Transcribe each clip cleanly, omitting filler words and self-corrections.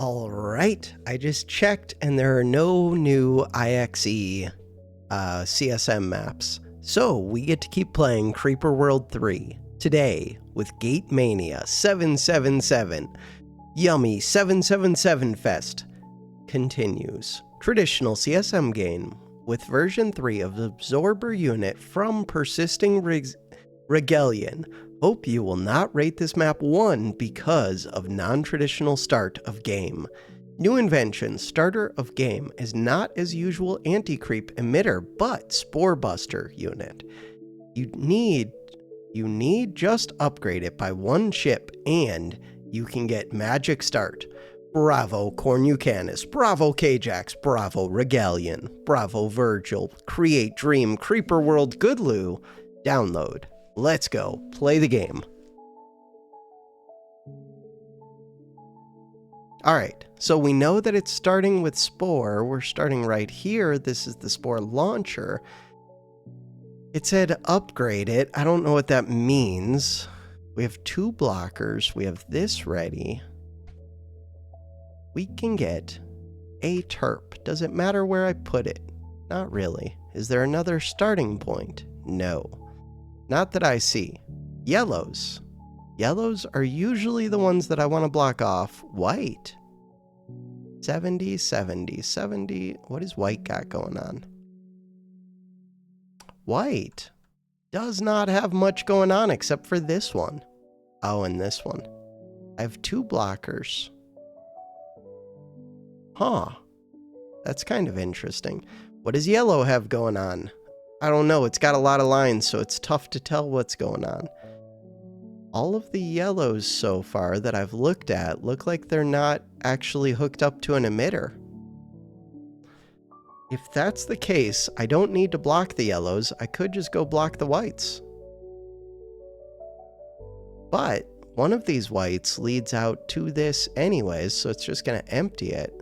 All right, I just checked and there are no new IXE CSM maps. So we get to keep playing Creeper World 3 today with Gatemania 777. Yummy 777 Fest continues. Traditional CSM game with version 3 of Absorber Unit from Persisting Regalian. Hope you will not rate this map 1 because of non-traditional start of game. New invention, starter of game, is not as usual anti-creep emitter, but Spore Buster unit. You need just upgrade it by 1 chip and you can get magic start. Bravo Cornucanus, bravo Kjax, bravo Regalian, bravo Virgil, create dream, Creeper World Goodloo, download. Let's go, play the game. Alright, so we know that it's starting with Spore. We're starting right here. This is the Spore launcher. It said upgrade it. I don't know what that means. We have 2 blockers. We have this ready. We can get a terp. Does it matter where I put it? Not really. Is there another starting point? No. Not that I see. Yellows. Yellows are usually the ones that I want to block off. White. 70, 70, 70. What has white got going on? White does not have much going on except for this one. Oh, and this one. I have 2 blockers. Huh. That's kind of interesting. What does yellow have going on? I don't know. It's got a lot of lines, so it's tough to tell what's going on. All of the yellows so far that I've looked at look like they're not actually hooked up to an emitter. If that's the case, I don't need to block the yellows. I could just go block the whites. But one of these whites leads out to this anyways, so it's just going to empty it.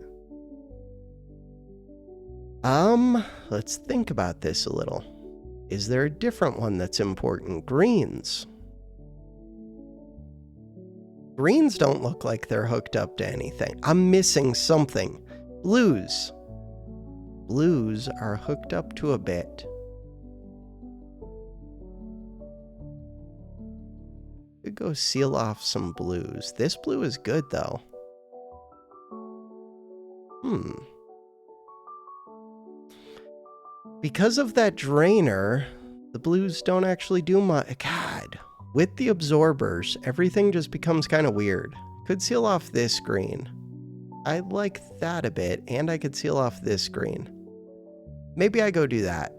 Let's think about this a little. Is there a different one that's important? Greens. Greens don't look like they're hooked up to anything. I'm missing something. Blues. Blues are hooked up to a bit. Could go seal off some blues. This blue is good though. Because of that drainer, the blues don't actually do much. God, with the absorbers, everything just becomes kind of weird. Could seal off this green. I like that a bit, and I could seal off this green. Maybe I go do that.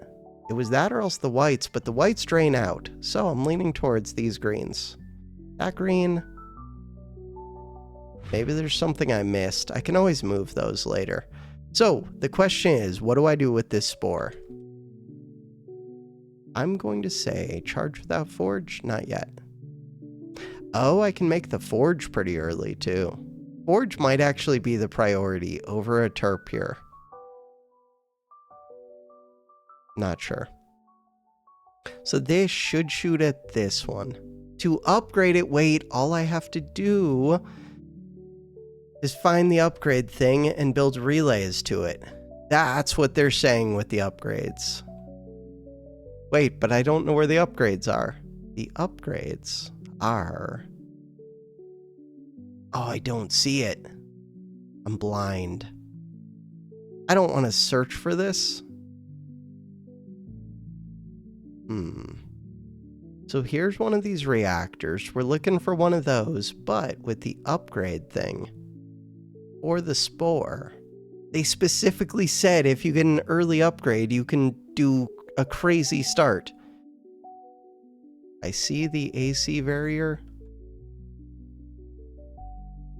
It was that or else the whites, but the whites drain out, so I'm leaning towards these greens. That green. Maybe there's something I missed. I can always move those later. So, the question is, what do I do with this spore? I'm going to say, charge without forge? Not yet. Oh, I can make the forge pretty early, too. Forge might actually be the priority over a terp here. Not sure. So this should shoot at this one. To upgrade it, wait, all I have to do is find the upgrade thing and build relays to it. That's what they're saying with the upgrades. Wait, but I don't know where the upgrades are. The upgrades are... Oh, I don't see it. I'm blind. I don't want to search for this. So here's one of these reactors. We're looking for one of those, but with the upgrade thing. Or the spore. They specifically said if you get an early upgrade, you can do a crazy start. I see the AC barrier.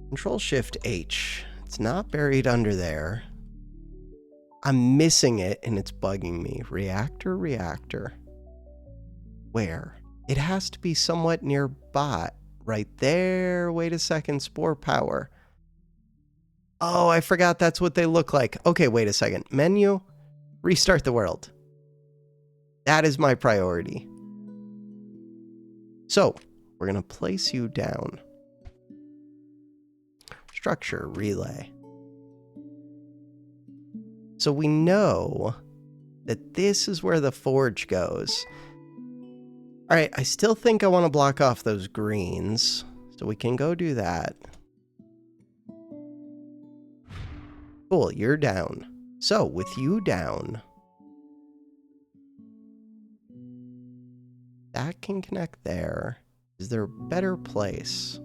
Control-Shift-H. It's not buried under there. I'm missing it and it's bugging me. Reactor. Where? It has to be somewhat nearby. Right there. Wait a second. Spore power. Oh, I forgot that's what they look like. Okay, wait a second. Menu. Restart the world. That is my priority. So, we're going to place you down. Structure relay. So we know that this is where the forge goes. All right, I still think I want to block off those greens, so we can go do that. Cool, you're down. So with you down, that can connect there. Is there a better place?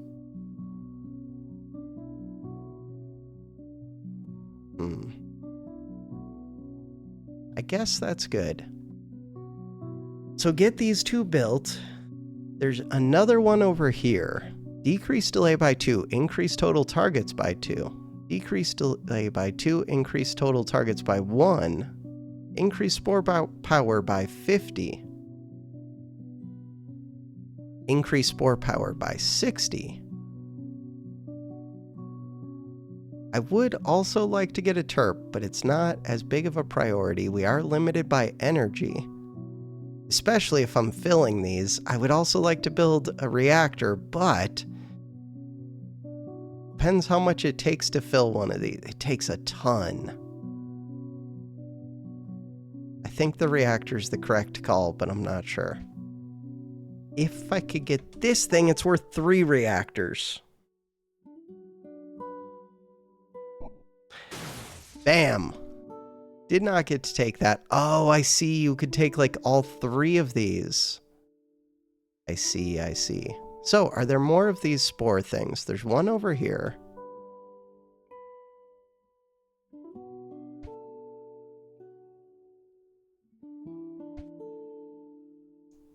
I guess that's good. So get these two built. There's another one over here. Decrease delay by 2, increase total targets by 2. Decrease delay by 2, increase total targets by 1. Increase spore power by 50. Increase spore power by 60. I would also like to get a terp, but it's not as big of a priority. We are limited by energy. Especially if I'm filling these. I would also like to build a reactor, but depends how much it takes to fill one of these. It takes a ton. I think the reactor's the correct call, but I'm not sure. If I could get this thing, it's worth 3 reactors. Bam! Did not get to take that. Oh, I see. You could take like all 3 of these. I see, I see. So, are there more of these spore things? There's one over here.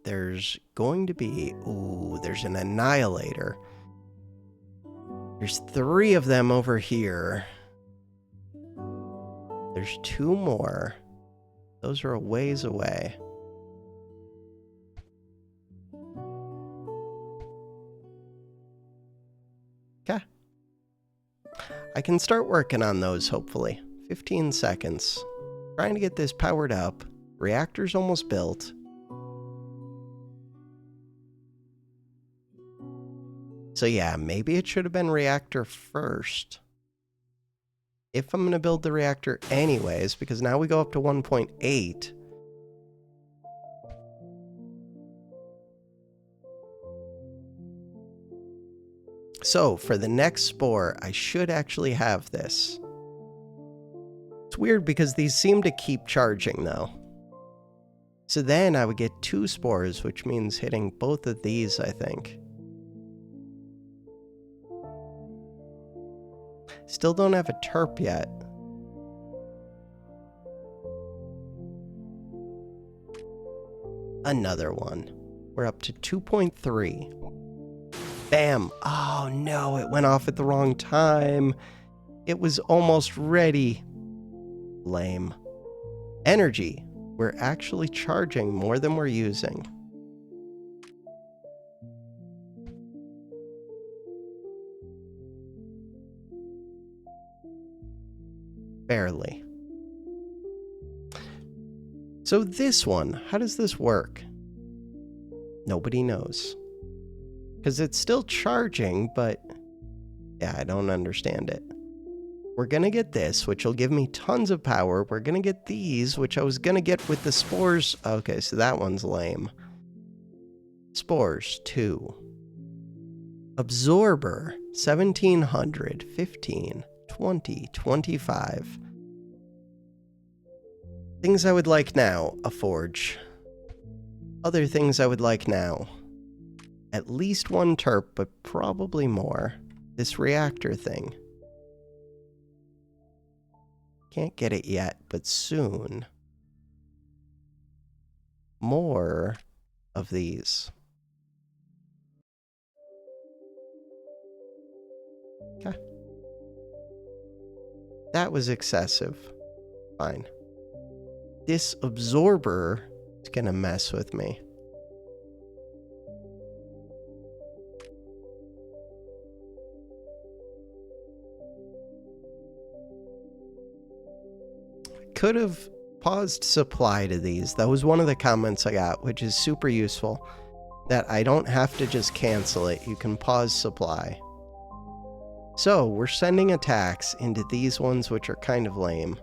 There's going to be... Ooh, there's an annihilator. There's 3 of them over here. There's 2 more. Those are a ways away. Okay. I can start working on those, hopefully. 15 seconds. Trying to get this powered up. Reactor's almost built. So yeah, maybe it should have been reactor first. If I'm going to build the reactor anyways, because now we go up to 1.8. So for the next spore, I should actually have this. It's weird because these seem to keep charging though. So then I would get 2 spores, which means hitting both of these, I think. Still don't have a terp yet. Another one. We're up to 2.3. Bam! Oh no, it went off at the wrong time. It was almost ready. Lame. Energy. We're actually charging more than we're using. Barely. So this one, how does this work? Nobody knows. Because it's still charging, but yeah, I don't understand it. We're going to get this, which will give me tons of power. We're going to get these, which I was going to get with the spores. Okay, so that one's lame. Spores, 2. Absorber, 1700, 15. 20, 25. Things I would like now, a forge. Other things I would like now. At least 1 terp, but probably more. This reactor thing. Can't get it yet, but soon. More of these. Okay. That was excessive. Fine. This absorber is gonna mess with me. Could have paused supply to these. That was one of the comments I got, which is super useful. That I don't have to just cancel it. You can pause supply. So we're sending attacks into these ones, which are kind of lame.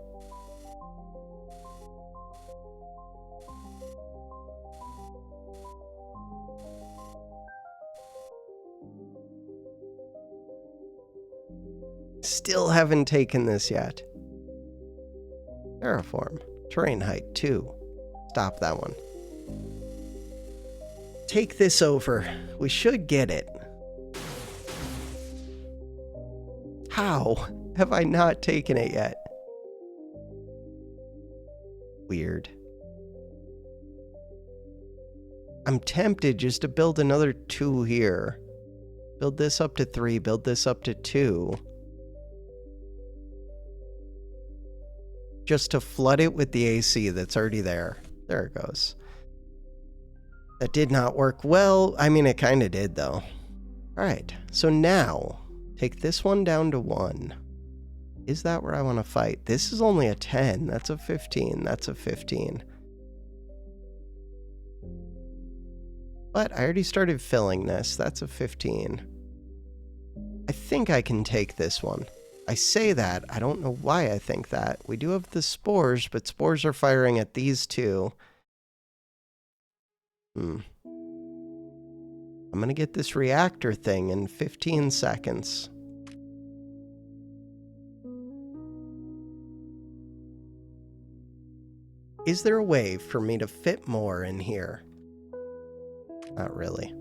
Still haven't taken this yet. Terraform. Terrain height 2. Stop that one. Take this over. We should get it. How have I not taken it yet? Weird. I'm tempted just to build another 2 here. Build this up to 3, build this up to 2. Just to flood it with the AC that's already there. There it goes. That did not work well. I mean, it kind of did, though. All right, so now, take this one down to 1. Is that where I want to fight? This is only a 10. That's a 15. That's a 15. But I already started filling this. That's a 15. I think I can take this one. I say that. I don't know why I think that. We do have the spores, but spores are firing at these two. I'm going to get this reactor thing in 15 seconds. Is there a way for me to fit more in here? Not really.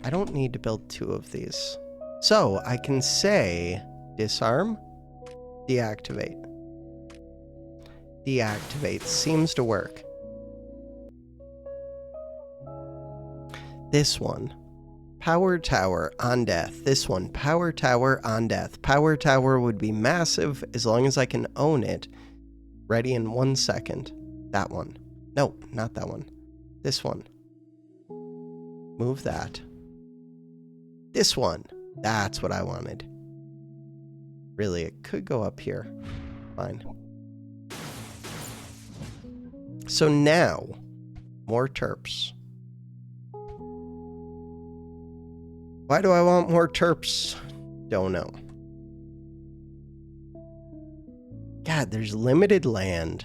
I don't need to build 2 of these. So I can say disarm, deactivate. Deactivate seems to work. This one, power tower on death. This one, power tower on death. Power tower would be massive as long as I can own it. Ready in 1 second. That one. No, not that one. This one. Move that. This one. That's what I wanted. Really, it could go up here. Fine. So now, more terps. Why do I want more terps? Don't know. God, there's limited land.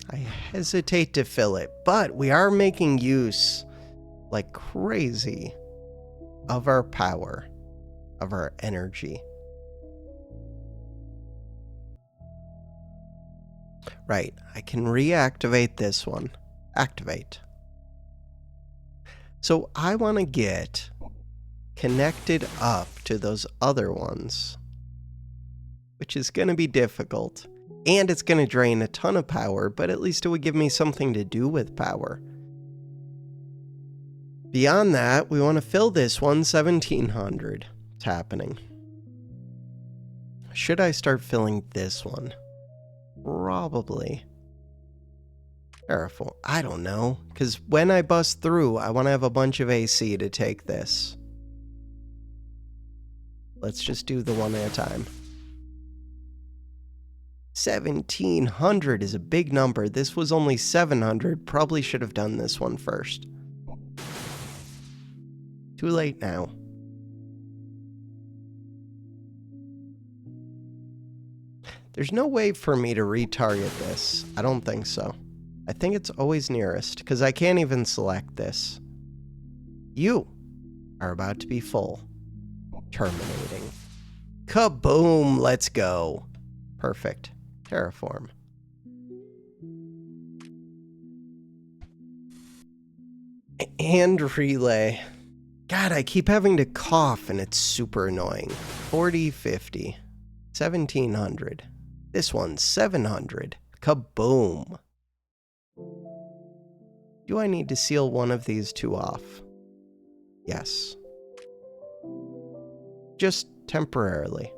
I hesitate to fill it, but we are making use like crazy of our power, of our energy. Right, I can reactivate this one. Activate. So I want to get connected up to those other ones, which is going to be difficult. And it's going to drain a ton of power, but at least it would give me something to do with power. Beyond that, we want to fill this one, 1700. It's happening. Should I start filling this one? Probably. Careful. I don't know. Because when I bust through, I want to have a bunch of AC to take this. Let's just do the one at a time. 1700 is a big number. This was only 700. Probably should have done this one first. Too late now. There's no way for me to retarget this. I don't think so. I think it's always nearest, because I can't even select this. You are about to be full. Terminating. Kaboom! Let's go. Perfect. Terraform. And relay. God, I keep having to cough and it's super annoying. 40, 50. 1700. This one's 700. Kaboom. Do I need to seal one of these 2 off? Yes. Just temporarily.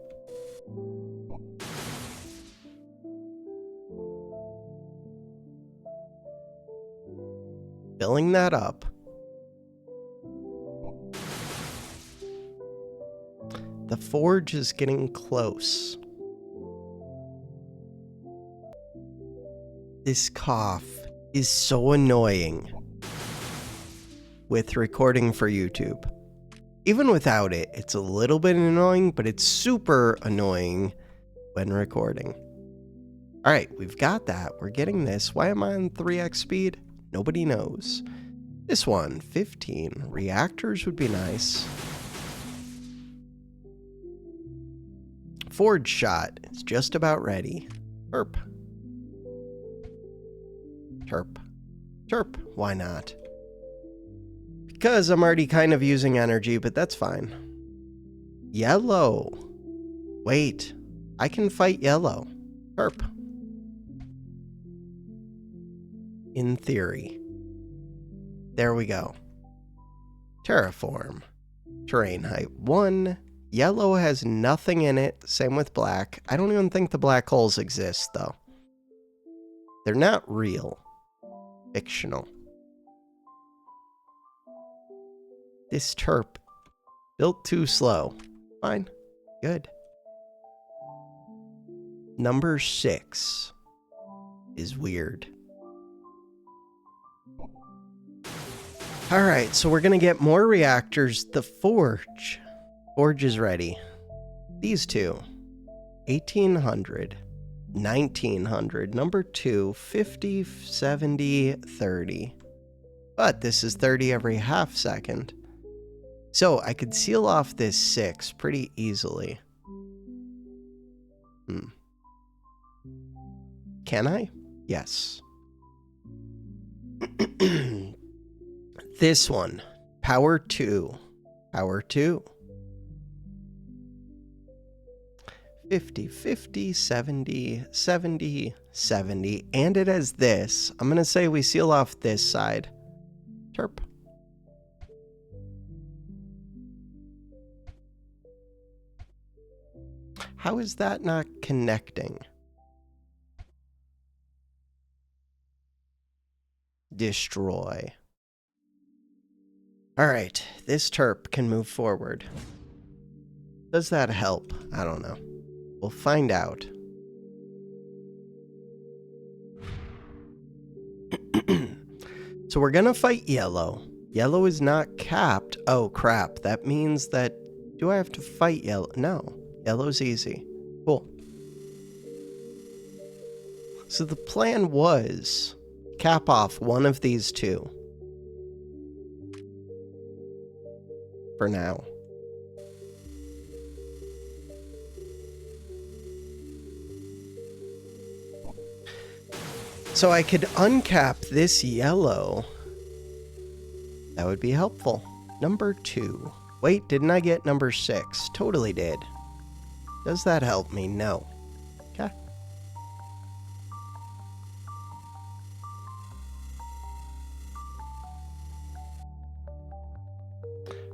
Filling that up. The forge is getting close. This cough is so annoying with recording for YouTube. Even without it, it's a little bit annoying, but it's super annoying when recording. All right, we've got that. We're getting this. Why am I on 3x speed? Nobody knows. This one, 15. Reactors would be nice. Forge shot is just about ready. Terp. Terp. Terp. Why not? Because I'm already kind of using energy, but that's fine. Yellow. Wait. I can fight yellow. Terp. In theory. There we go. Terraform. Terrain height 1. Yellow has nothing in it. Same with black. I don't even think the black holes exist, though. They're not real. Fictional. This terp. Built too slow. Fine. Good. Number 6 is weird. Alright, so we're gonna get more reactors. The forge. Forge is ready. These two. 1800. 1900. Number 2. 50, 70, 30. But this is 30 every half second. So I could seal off this 6 pretty easily. Can I? Yes. This one. Power 2. Power 2. 50, 50, 70, 70, 70. And it has this. I'm going to say we seal off this side. Terp. How is that not connecting? Destroy. Alright, this terp can move forward. Does that help? I don't know. We'll find out. So we're gonna fight yellow. Yellow is not capped. Oh crap, that means that... Do I have to fight yellow? No. Yellow's easy. Cool. So the plan was... cap off one of these two. For now. So I could uncap this yellow. That would be helpful. Number 2. Wait, didn't I get number 6? Totally did. Does that help me? No. Okay.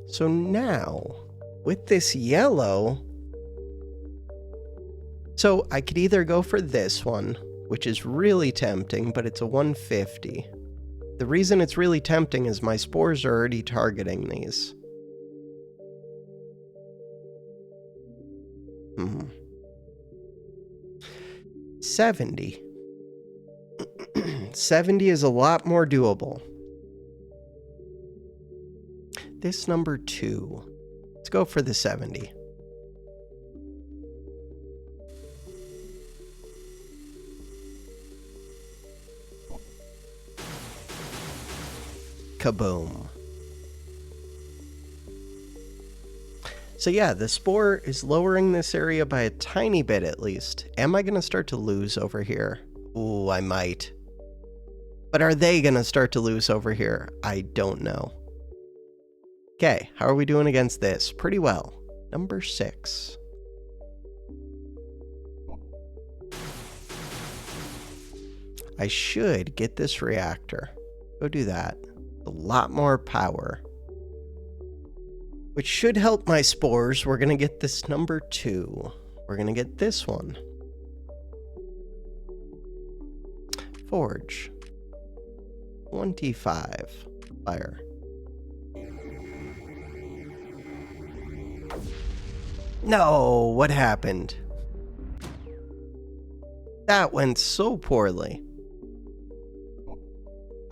So now, with this yellow, so I could either go for this one, which is really tempting, but it's a 150. The reason it's really tempting is my spores are already targeting these. 70. 70 is a lot more doable. This number 2. Let's go for the 70. Kaboom. So yeah, the spore is lowering this area by a tiny bit at least. Am I going to start to lose over here? Ooh, I might. But are they going to start to lose over here? I don't know. Okay, how are we doing against this? Pretty well. Number 6. I should get this reactor. Go do that. A lot more power. Which should help my spores. We're going to get this number 2. We're going to get this one. Forge. 25. Fire. No, what happened? That went so poorly.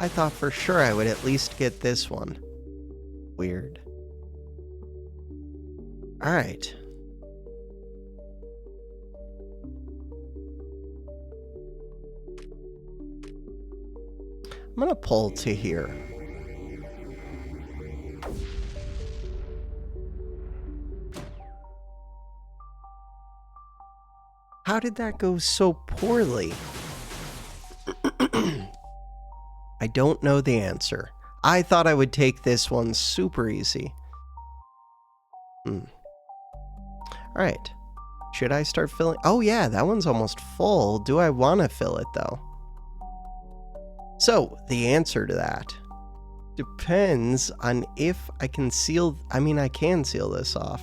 I thought for sure I would at least get this one. Weird. Alright. I'm gonna pull to here. How did that go so poorly? I don't know the answer. I thought I would take this one super easy. Alright. Should I start filling? Oh yeah, that one's almost full. Do I want to fill it though? So, the answer to that depends on if I can seal... I can seal this off.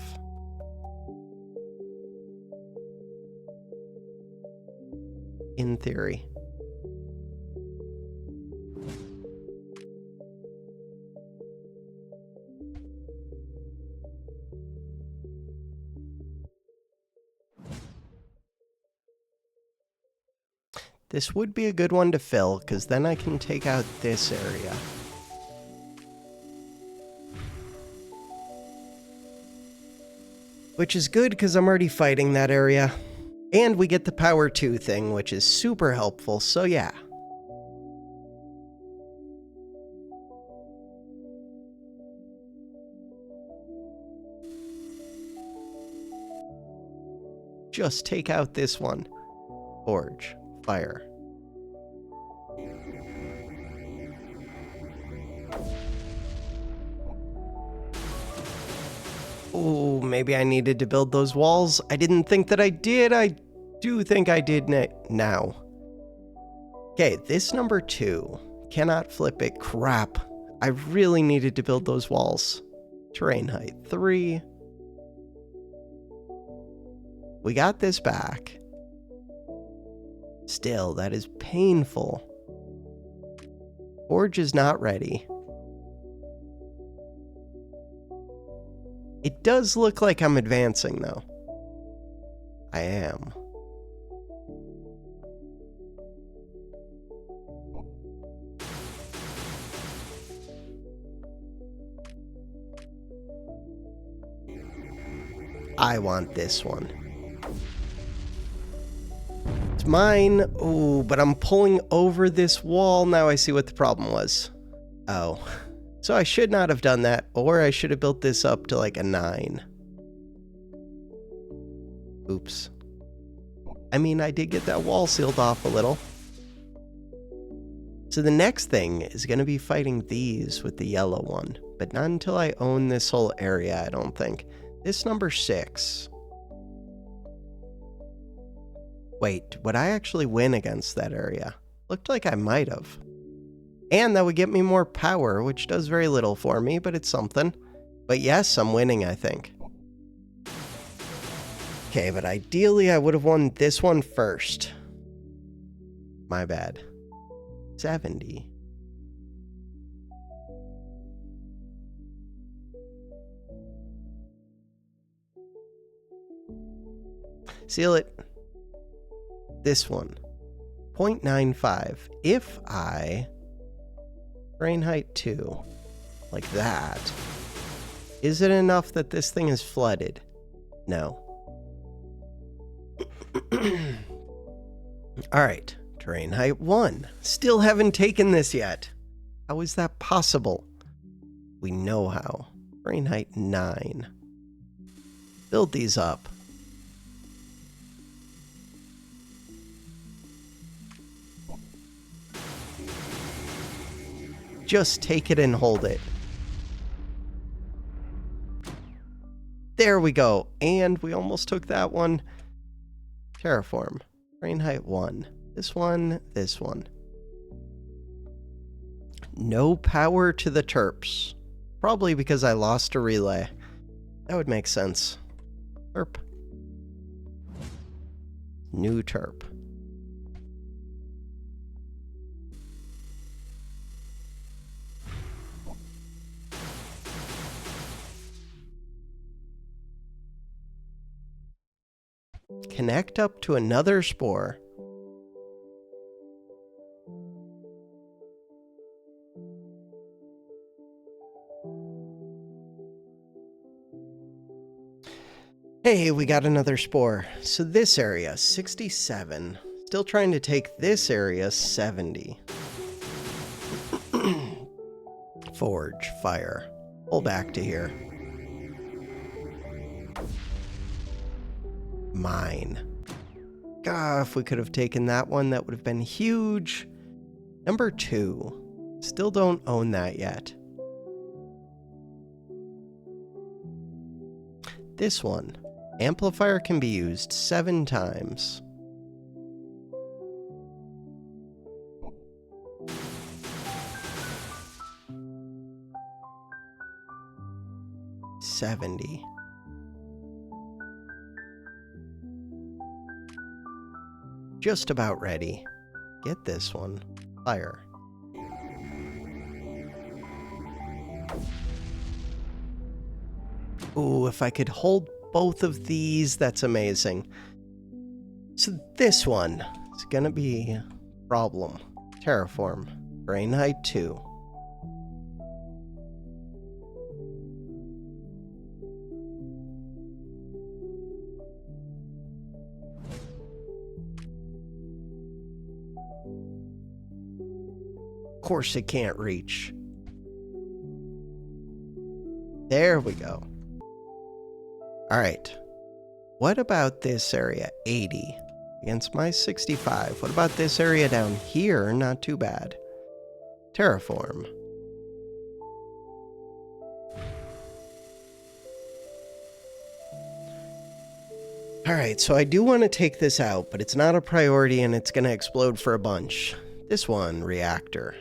In theory. This would be a good one to fill, because then I can take out this area. Which is good, because I'm already fighting that area. And we get the power 2 thing, which is super helpful, so yeah. Just take out this one. Forge. Fire. Oh, maybe I needed to build those walls. I didn't think that I did. I do think I did now. Okay, this number 2. Cannot flip it. Crap. I really needed to build those walls. Terrain height 3. We got this back. Still, that is painful. Forge is not ready. It does look like I'm advancing, though. I am. I want this one. It's mine. Oh, but I'm pulling over this wall. Now I see what the problem was. Oh. So I should not have done that, or I should have built this up to like a 9. Oops. I did get that wall sealed off a little. So the next thing is going to be fighting these with the yellow one, but not until I own this whole area, I don't think. This number 6. Wait, would I actually win against that area? Looked like I might have. And that would get me more power, which does very little for me, but it's something. But yes, I'm winning, I think. Okay, but ideally I would have won this one first. My bad. 70. Seal it. This one. 0.95. If I... Terrain height 2. Like that. Is it enough that this thing is flooded? No. Alright. Terrain height 1. Still haven't taken this yet. How is that possible? We know how. Terrain height 9. Build these up. Just take it and hold it. There we go. And we almost took that one. Terraform. Terrain height 1. This one. This one. No power to the Terps. Probably because I lost a relay. That would make sense. Terp. New Terp. Connect up to another spore. Hey, we got another spore. So this area, 67. Still trying to take this area, 70. Forge, fire. Pull back to here. Mine. God, if we could have taken that one, that would have been huge. Number 2. Still don't own that yet. This one. Amplifier can be used 7 times. $70. Just about ready. Get this one. Fire. Ooh, if I could hold both of these, that's amazing. So this one is gonna be a problem. Terraform. Brain height 2. Of course it can't reach. There we go. Alright. What about this area? 80. Against my 65. What about this area down here? Not too bad. Terraform. Alright, so I do want to take this out, but it's not a priority and it's going to explode for a bunch. This one, reactor.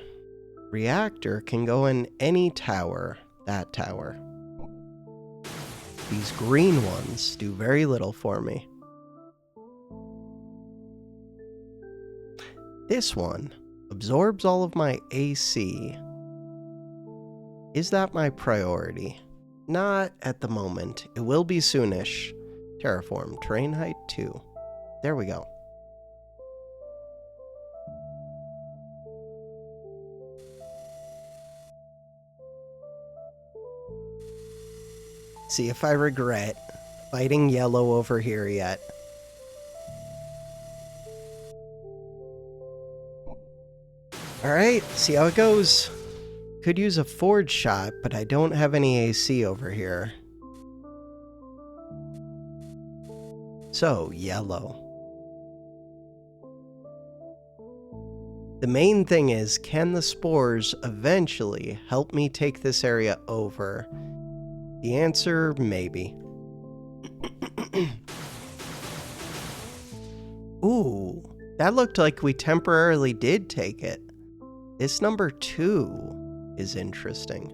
Reactor can go in any tower. That tower. These green ones do very little for me. This one absorbs all of my AC. Is that my priority? Not at the moment. It will be soonish. Terraform, terrain height 2. There we go. See if I regret fighting yellow over here yet. Alright, see how it goes. Could use a forge shot, but I don't have any AC over here. So, yellow. The main thing is, can the spores eventually help me take this area over? The answer, maybe. Ooh, that looked like we temporarily did take it. This number 2 is interesting.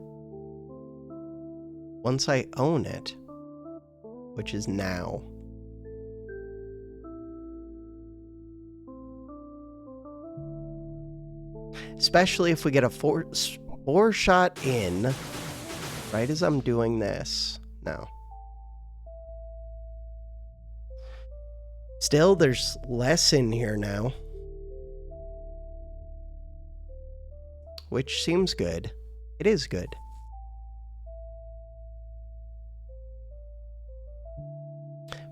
Once I own it, which is now. Especially if we get a spore shot in. Right as I'm doing this. No. Still, there's less in here now. Which seems good. It is good.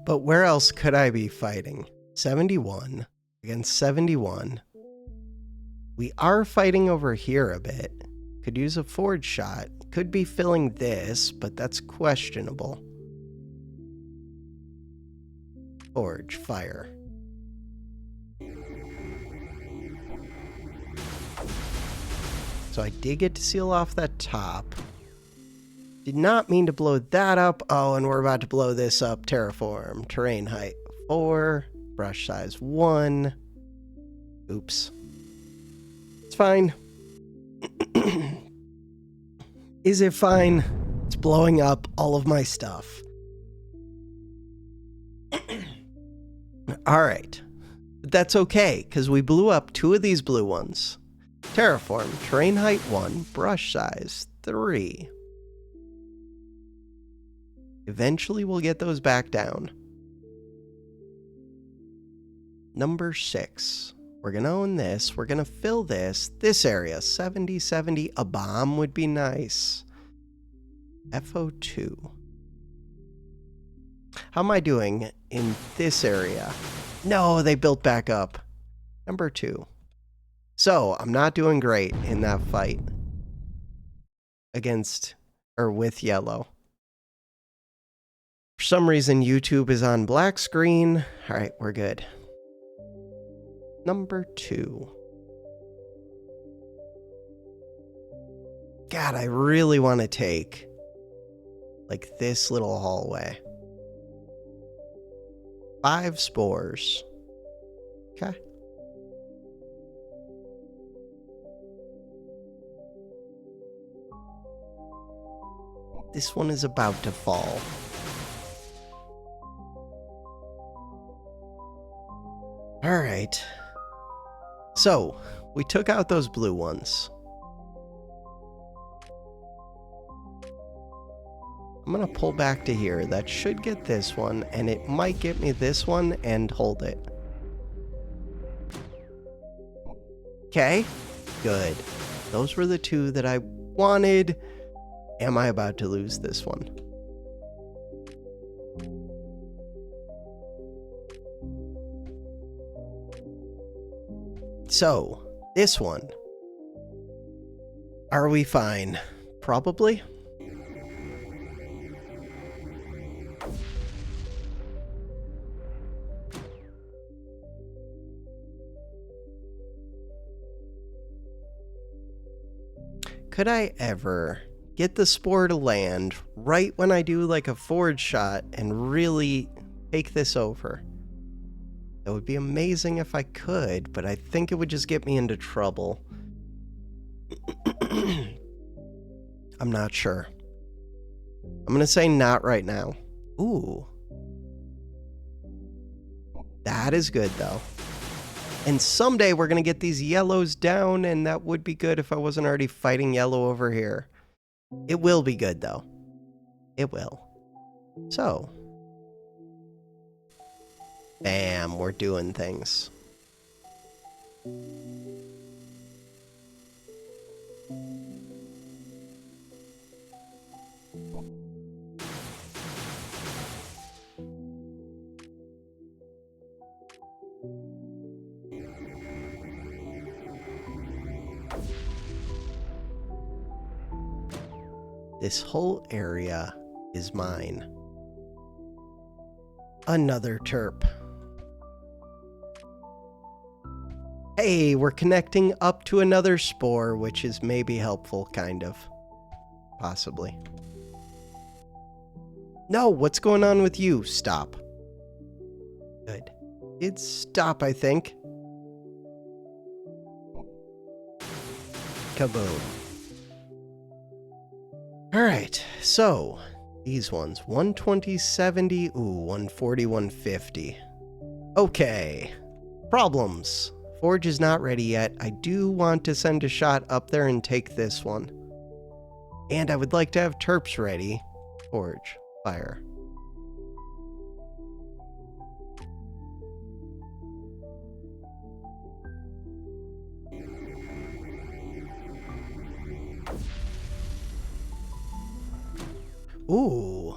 But where else could I be fighting? 71 against 71. We are fighting over here a bit. Could use a forge shot. Could be filling this, but that's questionable. Forge, fire. So I did get to seal off that top. Did not mean to blow that up. Oh, and we're about to blow this up. Terraform. Terrain height 4. Brush size 1. Oops. It's fine. Is it fine? It's blowing up all of my stuff. Alright. But that's okay, because we blew up 2 of these blue ones. Terraform, terrain height 1, brush size 3. Eventually we'll get those back down. Number 6. We're going to own this. We're going to fill this area. 70, 70. A bomb would be nice. FO2. How am I doing in this area? No, they built back up. Number 2. So, I'm not doing great in that fight against, or with yellow. For some reason, YouTube is on black screen. All right, we're good. Number 2. God, I really want to take, like, this little hallway. 5 spores. Okay. This one is about to fall. All right. So, we took out those blue ones. I'm going to pull back to here. That should get this one, and it might get me this one and hold it. Okay, good. Those were the 2 that I wanted. Am I about to lose this one? So, this one. Are we fine? Probably. Could I ever get the spore to land right when I do like a forward shot and really take this over? That would be amazing if I could, but I think it would just get me into trouble. I'm not sure. I'm going to say not right now. Ooh. That is good, though. And someday we're going to get these yellows down, and that would be good if I wasn't already fighting yellow over here. It will be good, though. It will. So. Bam, we're doing things. This whole area is mine. Another terp. Hey, we're connecting up to another spore, which is maybe helpful, kind of. Possibly. No, what's going on with you? Stop. Good. It's stop, I think. Kaboom. Alright, so these ones. 120, 70, ooh, 140, 150. Okay. Problems. Forge is not ready yet. I do want to send a shot up there and take this one. And I would like to have terps ready. Forge. Fire. Ooh.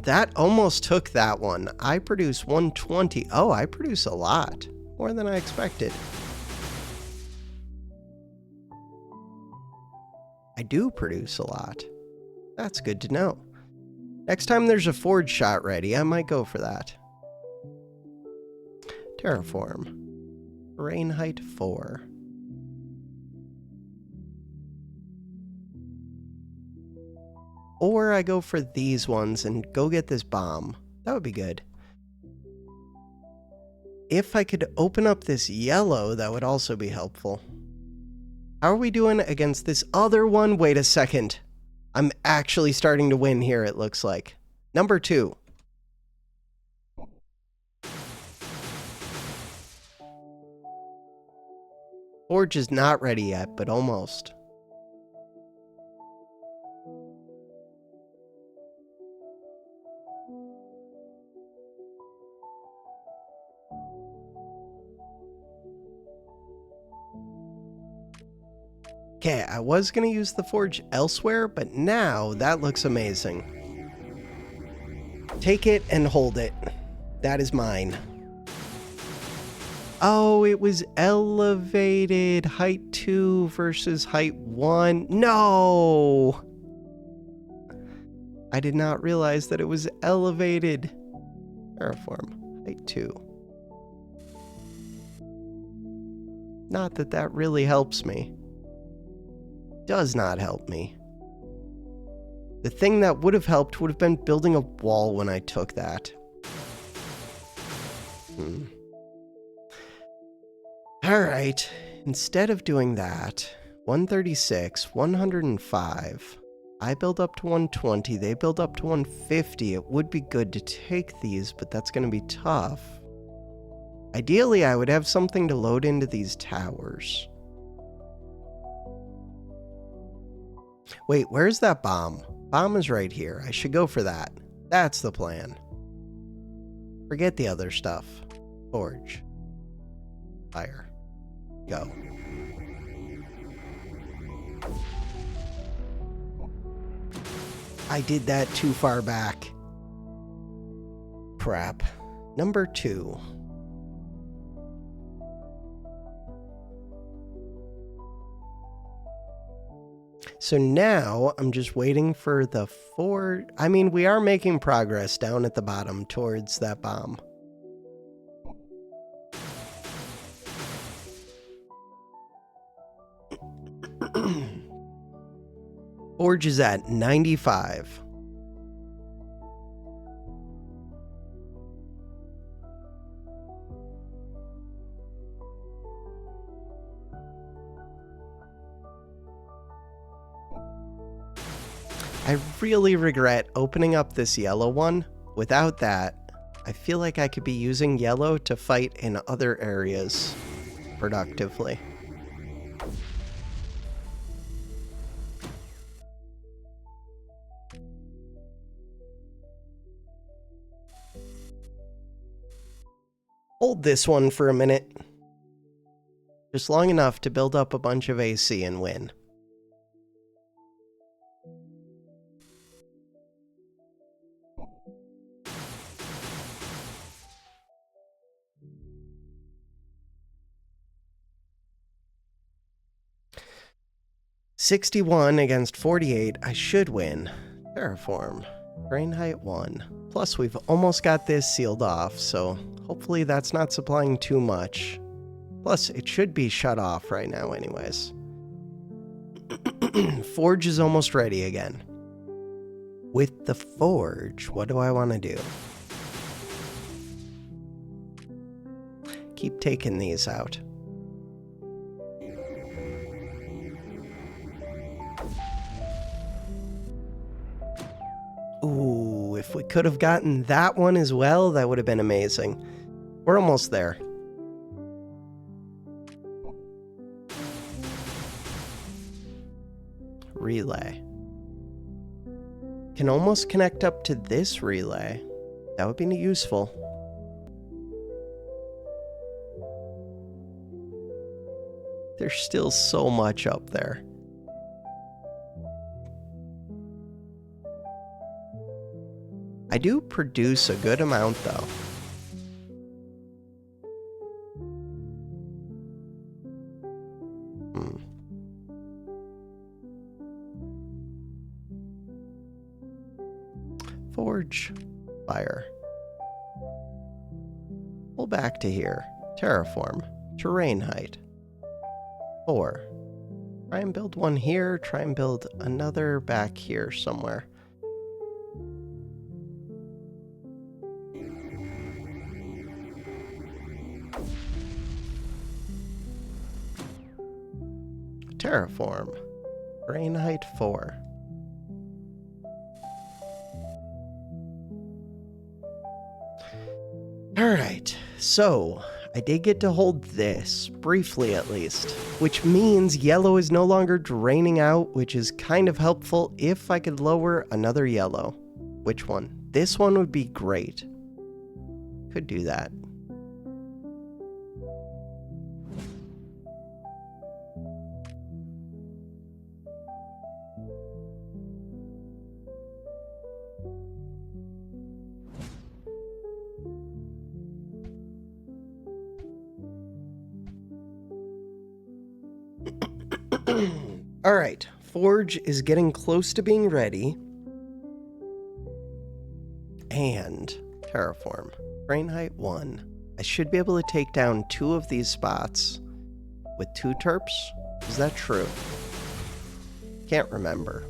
That almost took that one. I produce 120. Oh, I produce a lot. More than I expected. I do produce a lot. That's good to know. Next time there's a forge shot ready, I might go for that. Terraform. Terrain height 4. Or I go for these ones and go get this bomb. That would be good. If I could open up this yellow, that would also be helpful. How are we doing against this other one? Wait a second. I'm actually starting to win here, it looks like. Number 2. Forge is not ready yet, but almost. Okay, I was going to use the forge elsewhere, but now that looks amazing. Take it and hold it. That is mine. Oh, it was elevated. Height 2 versus height 1. No! I did not realize that it was elevated. Terraform. Height 2. Not that that really helps me. Does not help me. The thing that would have helped would have been building a wall when I took that. Alright, instead of doing that, 136, 105, I build up to 120, they build up to 150. It would be good to take these, but that's going to be tough. Ideally, I would have something to load into these towers. Wait, where's that bomb? Bomb is right here. I should go for that. That's the plan. Forget the other stuff. Forge. Fire. Go. I did that too far back. Crap. Number 2. So now I'm just waiting for the forge. I mean, we are making progress down at the bottom towards that bomb. Forge is at 95. I really regret opening up this yellow one. Without that, I feel like I could be using yellow to fight in other areas productively. Hold this one for a minute. Just long enough to build up a bunch of AC and win. $61 against 48. I should win. Terraform. Terrain height 1. Plus, we've almost got this sealed off, so hopefully that's not supplying too much. Plus, it should be shut off right now anyways. Forge is almost ready again. With the forge, what do I want to do? Keep taking these out. Ooh, if we could have gotten that one as well, that would have been amazing. We're almost there. Relay. Can almost connect up to this relay. That would be useful. There's still so much up there. I do produce a good amount, though. Forge. Fire. Pull back to here. Terraform. Terrain height. 4. Try and build one here. Try and build another back here somewhere. Terraform. Terrain height 4. Alright, so I did get to hold this, briefly at least, which means yellow is no longer draining out, which is kind of helpful if I could lower another yellow. Which one? This one would be great. Could do that. All right, Forge is getting close to being ready. And terraform. Terrain height 1. I should be able to take down 2 of these spots with 2 terps. Is that true? Can't remember.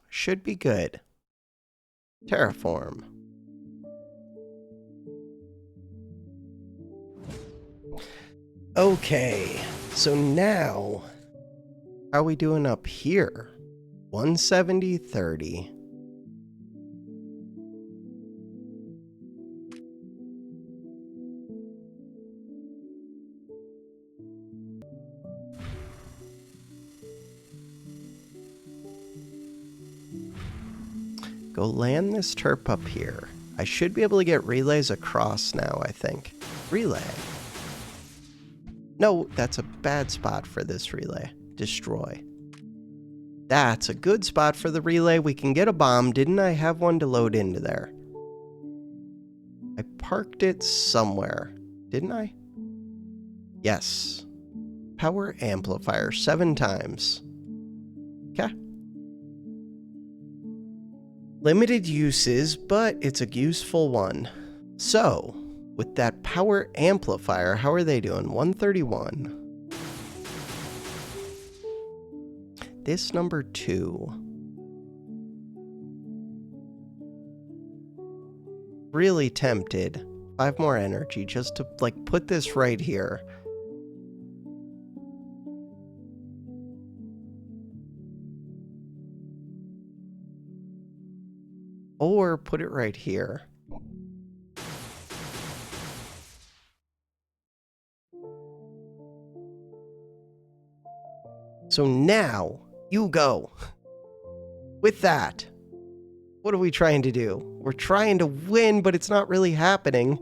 Should be good. Terraform. Okay, so now, how are we doing up here? 170, 30. Go land this terp up here. I should be able to get relays across now, I think. Relay. No, that's a bad spot for this relay. Destroy. That's a good spot for the relay. We can get a bomb. Didn't I have one to load into there? I parked it somewhere. Didn't I? Yes. Power amplifier 7 times. Okay. Limited uses, but it's a useful one. So, with that power amplifier, how are they doing? 131. This number 2. Really tempted. 5 more energy just to, like, put this right here. Or put it right here. So now, you go. With that, what are we trying to do? We're trying to win, but it's not really happening.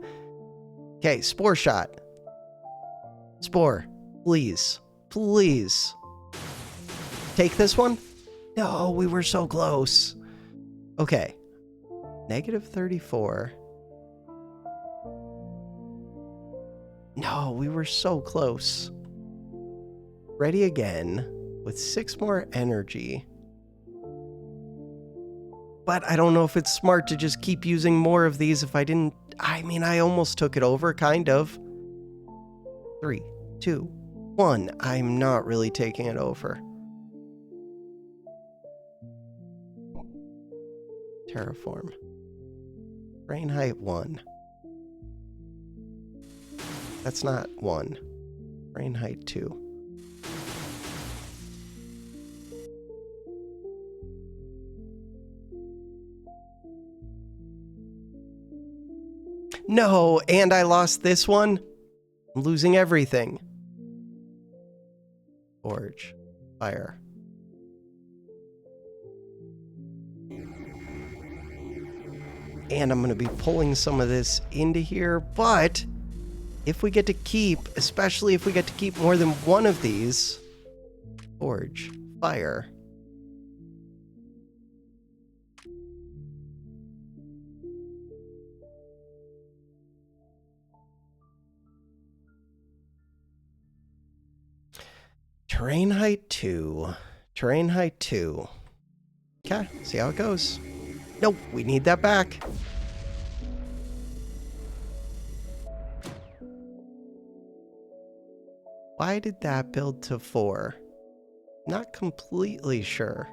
Okay, Spore shot. Spore, please. Please. Take this one? No, we were so close. Okay. Negative 34. No, we were so close. Ready again with 6 more energy. But I don't know if it's smart to just keep using more of these if I didn't... I mean, I almost took it over, kind of. 3, 2, 1. I'm not really taking it over. Terraform. Terrain height 1. That's not 1. Terrain height 2. No, and I lost this one. I'm losing everything. Forge. Fire. And I'm going to be pulling some of this into here, but if we get to keep, especially if we get to keep more than one of these, Forge, Fire. Terrain height 2. Terrain height 2. Okay, see how it goes. Nope, we need that back. Why did that build to 4? Not completely sure.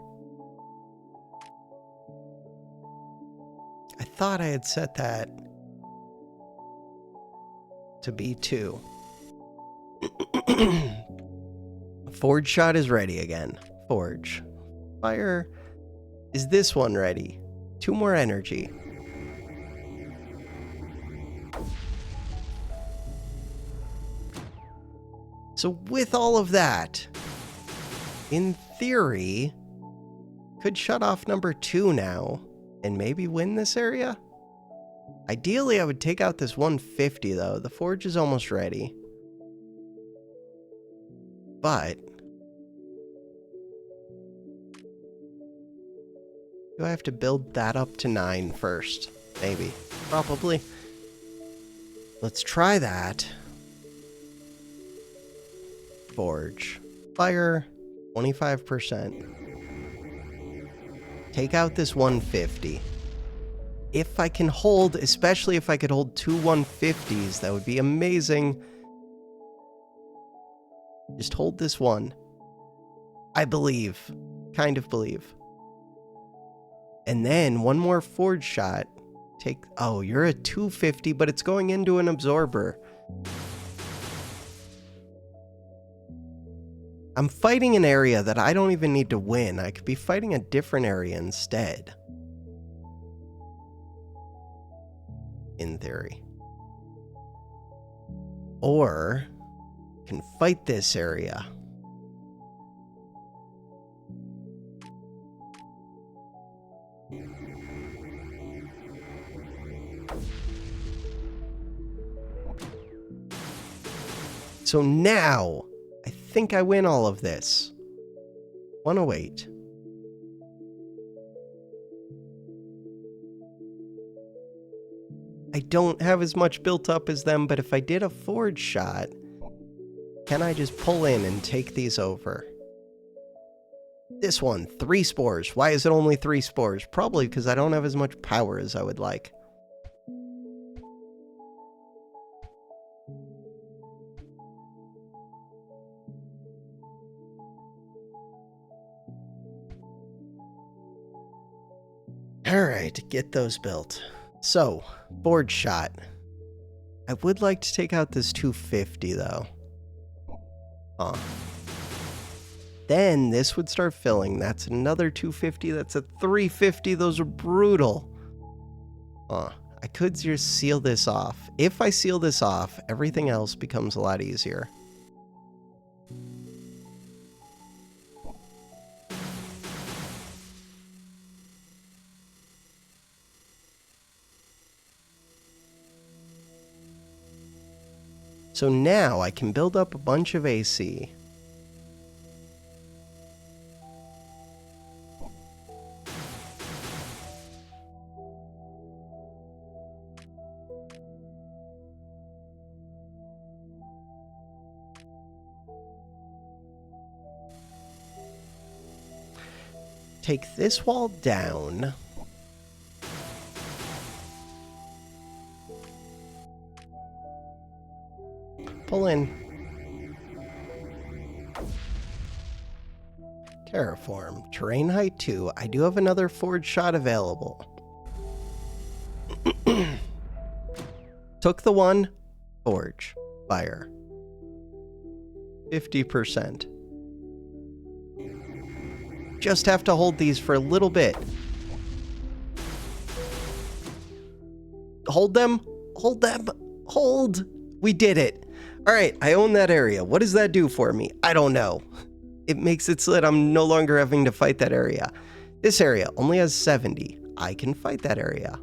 I thought I had set that to be 2. Forge shot is ready again. Forge. Fire. Is this one ready? 2 more energy. So with all of that, in theory, could shut off number 2 now and maybe win this area? Ideally, I would take out this 150 though. The Forge is almost ready. But Do I have to build that up to 9 first? Maybe. Probably. Let's try that. Forge. Fire. 25%. Take out this 150. If I can hold, especially if I could hold 2 150s, that would be amazing. Just hold this one. I believe. Kind of believe. And then one more forge shot. Take... Oh, you're a 250, but it's going into an absorber. I'm fighting an area that I don't even need to win. I could be fighting a different area instead. In theory. Or can fight this area. So now, I think I win all of this. 108. I don't have as much built up as them, but if I did a forge shot, can I just pull in and take these over? This one, 3 spores. Why is it only 3 spores? Probably because I don't have as much power as I would like. Alright, get those built. So, forge shot. I would like to take out this 250 though. Then this would start filling. That's another 250. That's a 350. Those are brutal. I could just seal this off. If I seal this off, everything else becomes a lot easier. So now I can build up a bunch of AC. Take this wall down. Pull in. Terraform. Terrain height 2. I do have another forge shot available. Took the one. Forge. Fire. 50%. Just have to hold these for a little bit. Hold them. Hold them. Hold. We did it. All right, I own that area. What does that do for me? I don't know. It makes it so that I'm no longer having to fight that area. This area only has 70. I can fight that area.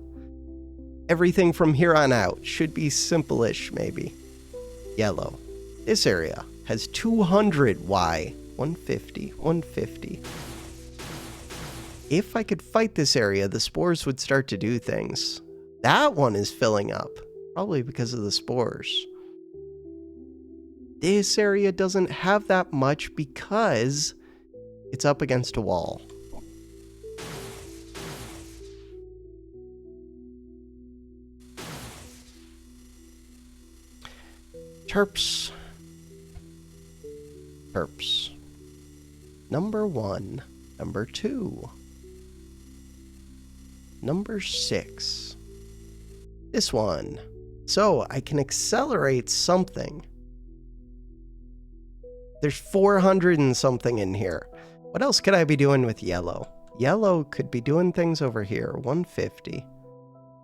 Everything from here on out should be simple-ish, maybe. Yellow. This area has 200. Why? 150. 150. If I could fight this area, the spores would start to do things. That one is filling up. Probably because of the spores. This area doesn't have that much because it's up against a wall. Terps. Terps. Number 1. Number 2. Number 6. This one. So I can accelerate something. There's 400 and something in here. What else could I be doing with yellow? Yellow could be doing things over here. 150.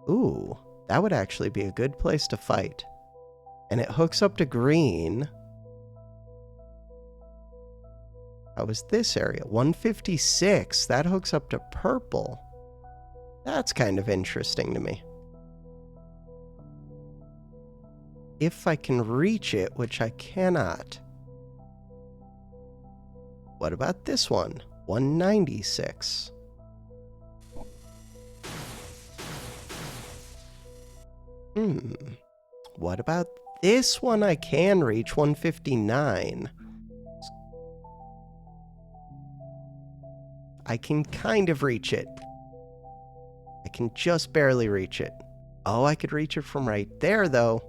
Ooh, that would actually be a good place to fight. And it hooks up to green. How was this area? 156. That hooks up to purple. That's kind of interesting to me. If I can reach it, which I cannot. What about this one? 196. What about this one? I can reach 159. I can kind of reach it. I can just barely reach it. Oh, I could reach it from right there, though.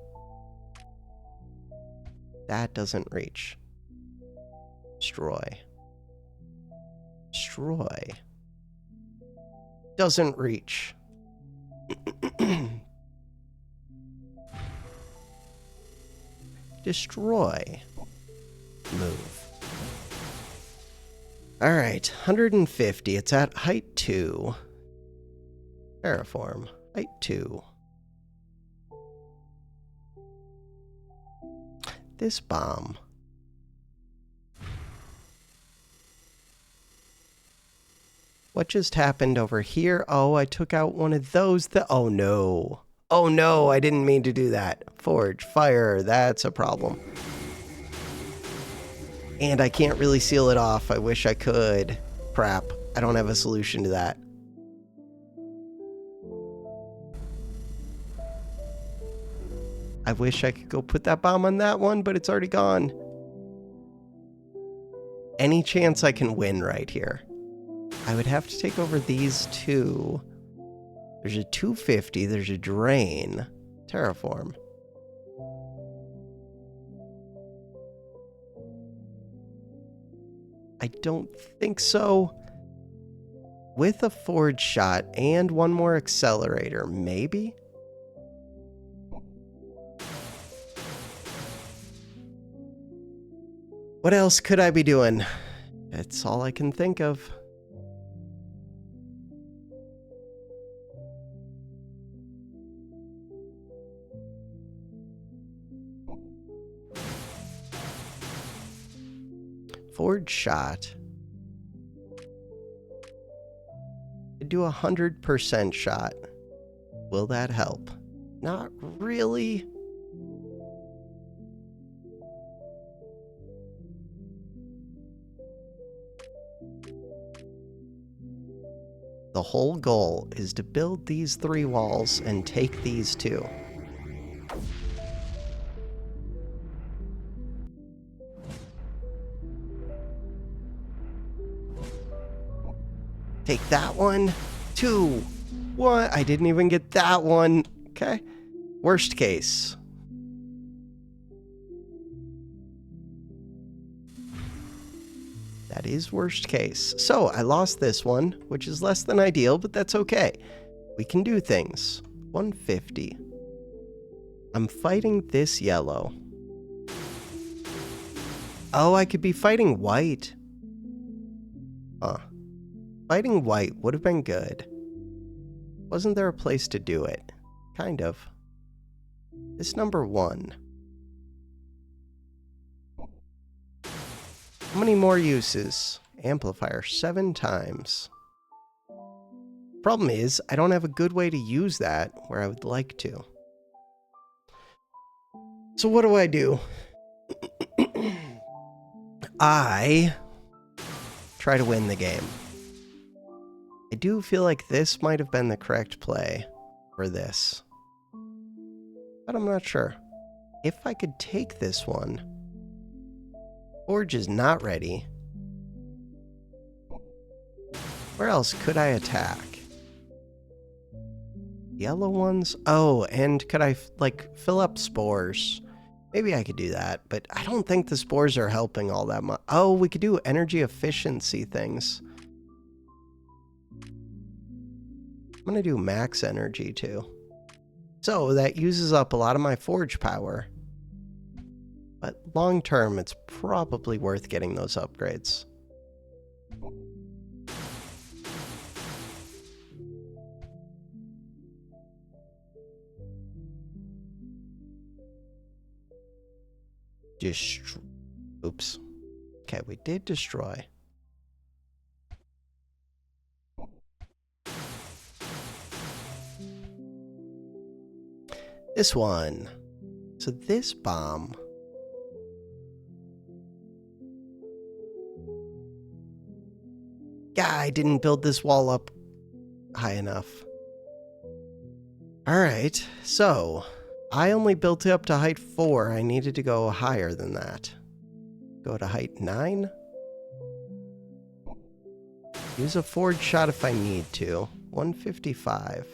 That doesn't reach. Destroy. Destroy. Doesn't reach. Destroy. Move. Alright, 150. It's at height 2. Terraform. Height 2. This bomb. What just happened over here? Oh, I took out one of those. Oh no. Oh no, I didn't mean to do that. Forge, fire, that's a problem. And I can't really seal it off. I wish I could. Crap, I don't have a solution to that. I wish I could go put that bomb on that one, but it's already gone. Any chance I can win right here? I would have to take over these two. There's a 250, there's a drain. Terraform. I don't think so. With a forge shot and one more accelerator, maybe? What else could I be doing? That's all I can think of. Forge shot. Do 100% shot. Will that help? Not really. The whole goal is to build these 3 walls and take these 2. Take that one. 2. 1. I didn't even get that one. Okay. Worst case. That is worst case. So I lost this one, which is less than ideal, but that's okay. We can do things. 150. I'm fighting this yellow. Oh, I could be fighting white. Huh. Fighting white would have been good. Wasn't there a place to do it? Kind of. This number 1. How many more uses? Amplifier 7 times. Problem is, I don't have a good way to use that where I would like to. So what do? I try to win the game. I do feel like this might have been the correct play for this. But I'm not sure. If I could take this one. Forge is not ready. Where else could I attack? Yellow ones? Oh, and could I, like, fill up spores? Maybe I could do that, but I don't think the spores are helping all that much. Oh, we could do energy efficiency things. I'm going to do max energy, too. So, that uses up a lot of my forge power. But long term, it's probably worth getting those upgrades. Oops. Okay, we did destroy. This one. So this bomb. Yeah, I didn't build this wall up high enough. Alright, so I only built it up to height 4. I needed to go higher than that. Go to height 9. Use a forward shot if I need to. 155.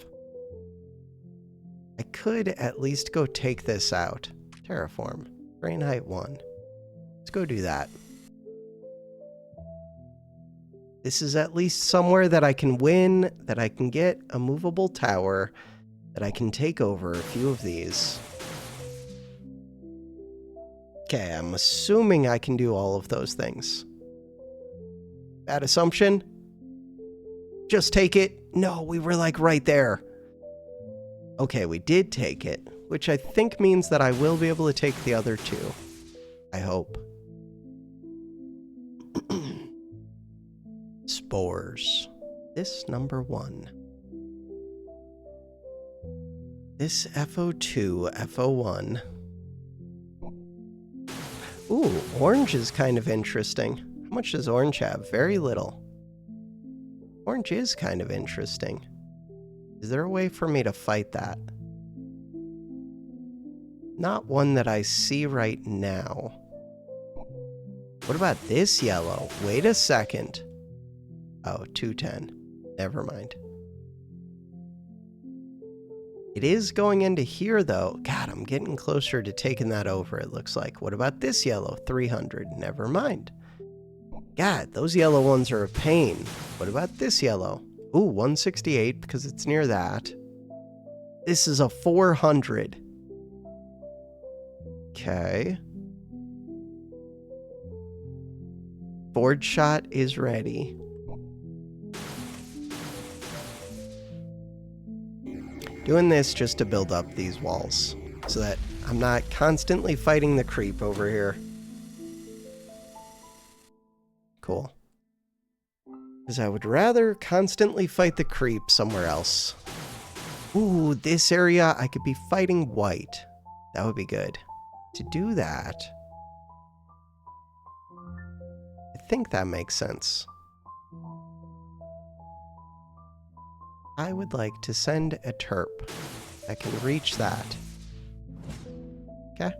I could at least go take this out. Terraform. Terrain height 1. Let's go do that. This is at least somewhere that I can win, that I can get a movable tower, that I can take over a few of these. Okay, I'm assuming I can do all of those things. Bad assumption? Just take it. No, we were like right there. Okay, we did take it, which I think means that I will be able to take the other two. I hope. Spores. This number 1. This FO2, FO1. Ooh, orange is kind of interesting. How much does orange have? Very little. Orange is kind of interesting. Is there a way for me to fight that? Not one that I see right now. What about this yellow? Wait a second. Oh, 210. Never mind. It is going into here, though. God, I'm getting closer to taking that over, it looks like. What about this yellow? 300. Never mind. God, those yellow ones are a pain. What about this yellow? Ooh, 168 because it's near that. This is a 400. Okay. Forward shot is ready. Doing this just to build up these walls so that I'm not constantly fighting the creep over here. Cool. Because I would rather constantly fight the creep somewhere else. Ooh, this area I could be fighting white. That would be good. To do that, I think that makes sense. I would like to send a terp that can reach that. Okay.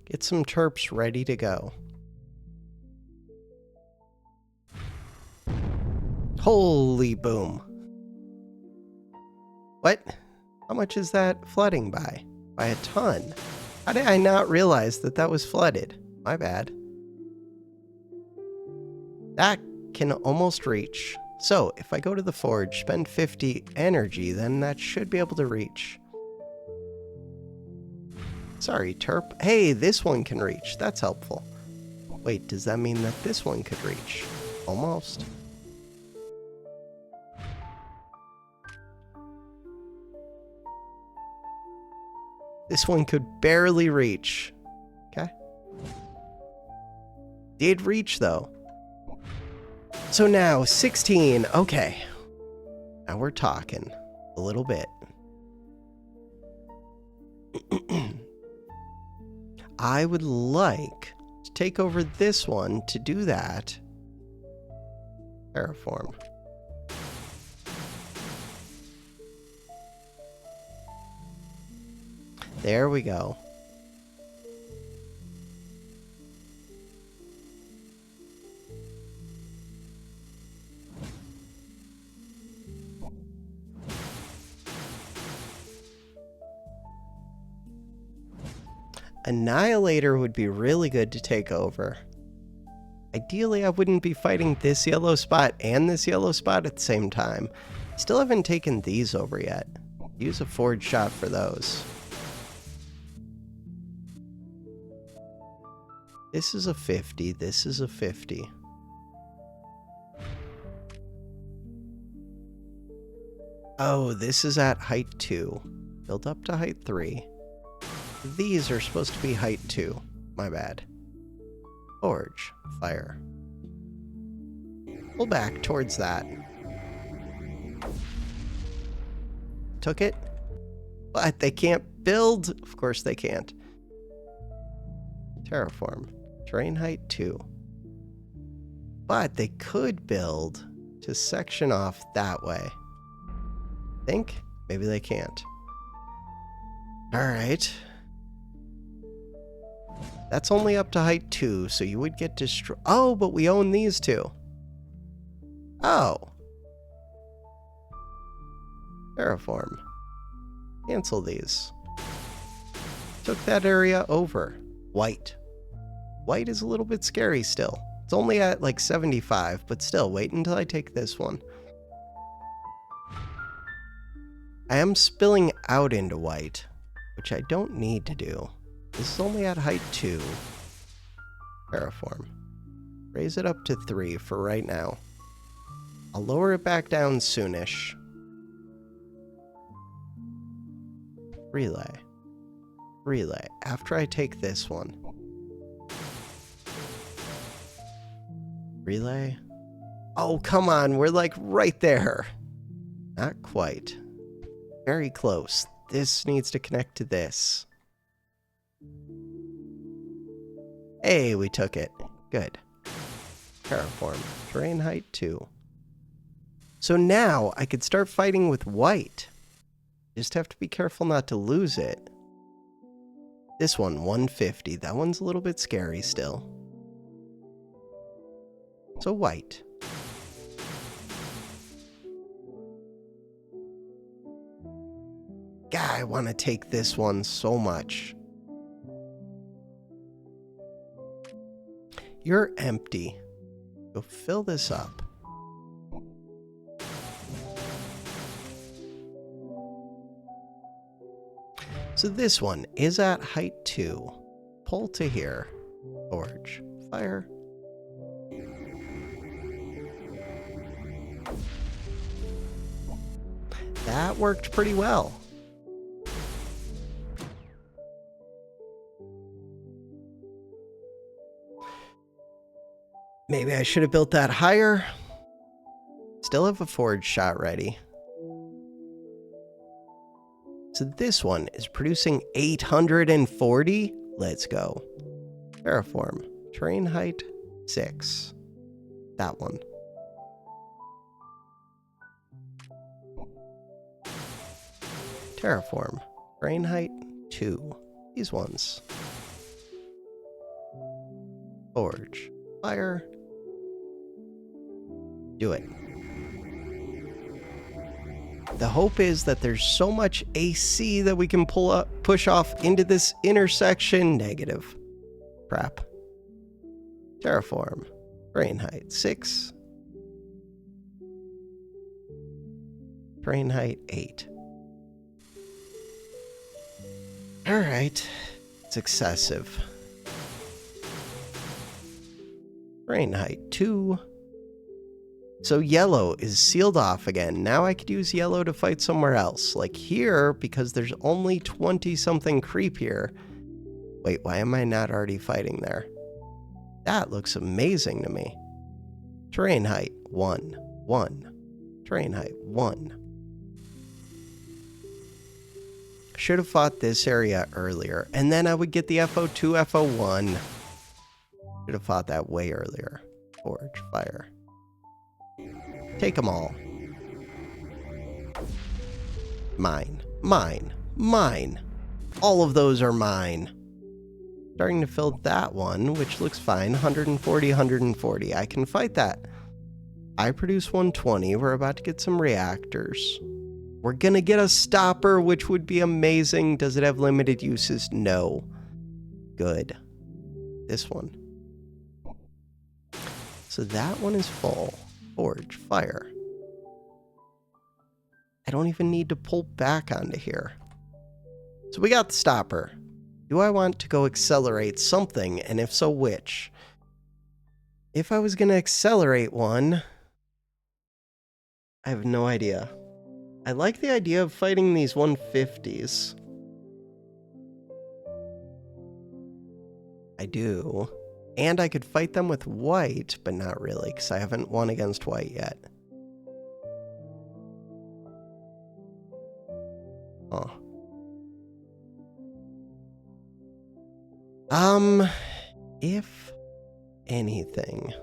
Get some terps ready to go. Holy boom. What? How much is that flooding by? By a ton. How did I not realize that that was flooded? My bad. That can almost reach. So, if I go to the forge, spend 50 energy, then that should be able to reach. Sorry, terp. Hey, this one can reach. That's helpful. Wait, does that mean that this one could reach? Almost. This one could barely reach. Okay. Did reach, though. So now, 16. Okay. Now we're talking a little bit. I would like to take over this one. To do that, terraform. There we go. Annihilator would be really good to take over. Ideally, I wouldn't be fighting this yellow spot and this yellow spot at the same time. Still haven't taken these over yet. Use a forward shot for those. This is a 50. This is a 50. Oh, this is at height 2. Build up to height 3. These are supposed to be height 2. My bad. Forge. Fire. Pull back towards that. took it. But they can't build. Of course they can't. Terraform. Terrain height 2. But they could build to section off that way. Think? Maybe they can't. Alright. That's only up to height 2, so you would get destroyed. Oh, but we own these two. Oh. Terraform. Cancel these. Took that area over. White. White is a little bit scary still. It's only at like 75, but still, wait until I take this one. I am spilling out into white, which I don't need to do. This is only at height 2. Terraform. Raise it up to 3 for right now. I'll lower it back down soonish. Relay. Relay. After I take this one. Relay. Oh, come on. We're like right there. Not quite. Very close. This needs to connect to this. Hey, we took it. Good. Terraform. Terrain height 2. So now I could start fighting with white. Just have to be careful not to lose it. This one, 150. That one's a little bit scary still. So white. God, I want to take this one so much. You're empty. Go fill this up. So this one is at height 2. Pull to here. Forge. Fire. That worked pretty well. Maybe I should have built that higher. Still have a forge shot ready. So this one is producing 840. Let's go. Terraform. Terrain height 6. That one. Terraform. Terrain height 2. These ones. Forge. Fire. Do it. The hope is that there's so much AC that we can push off into this intersection. Negative. Crap. Terraform. Terrain height 6. Terrain height 8. Alright. It's excessive. Terrain height 2. So yellow is sealed off again. Now I could use yellow to fight somewhere else. Like here, because there's only 20-something creep here. Wait, why am I not already fighting there? That looks amazing to me. Terrain height 1. 1. Terrain height 1. Should have fought this area earlier. And then I would get the FO2, FO1. Should have fought that way earlier. Forge. Fire. Take them all. Mine. Mine. Mine. All of those are mine. Starting to fill that one, which looks fine. 140, 140. I can fight that. I produce 120. We're about to get some reactors. We're gonna get a stopper, which would be amazing. Does it have limited uses? No. Good. This one. So that one is full. Forge. Fire. I don't even need to pull back onto here. So we got the stopper. Do I want to go accelerate something, and if so, which? If I was going to accelerate one, I have no idea. I like the idea of fighting these 150s. I do. And I could fight them with white, but not really, because I haven't won against white yet. If anything,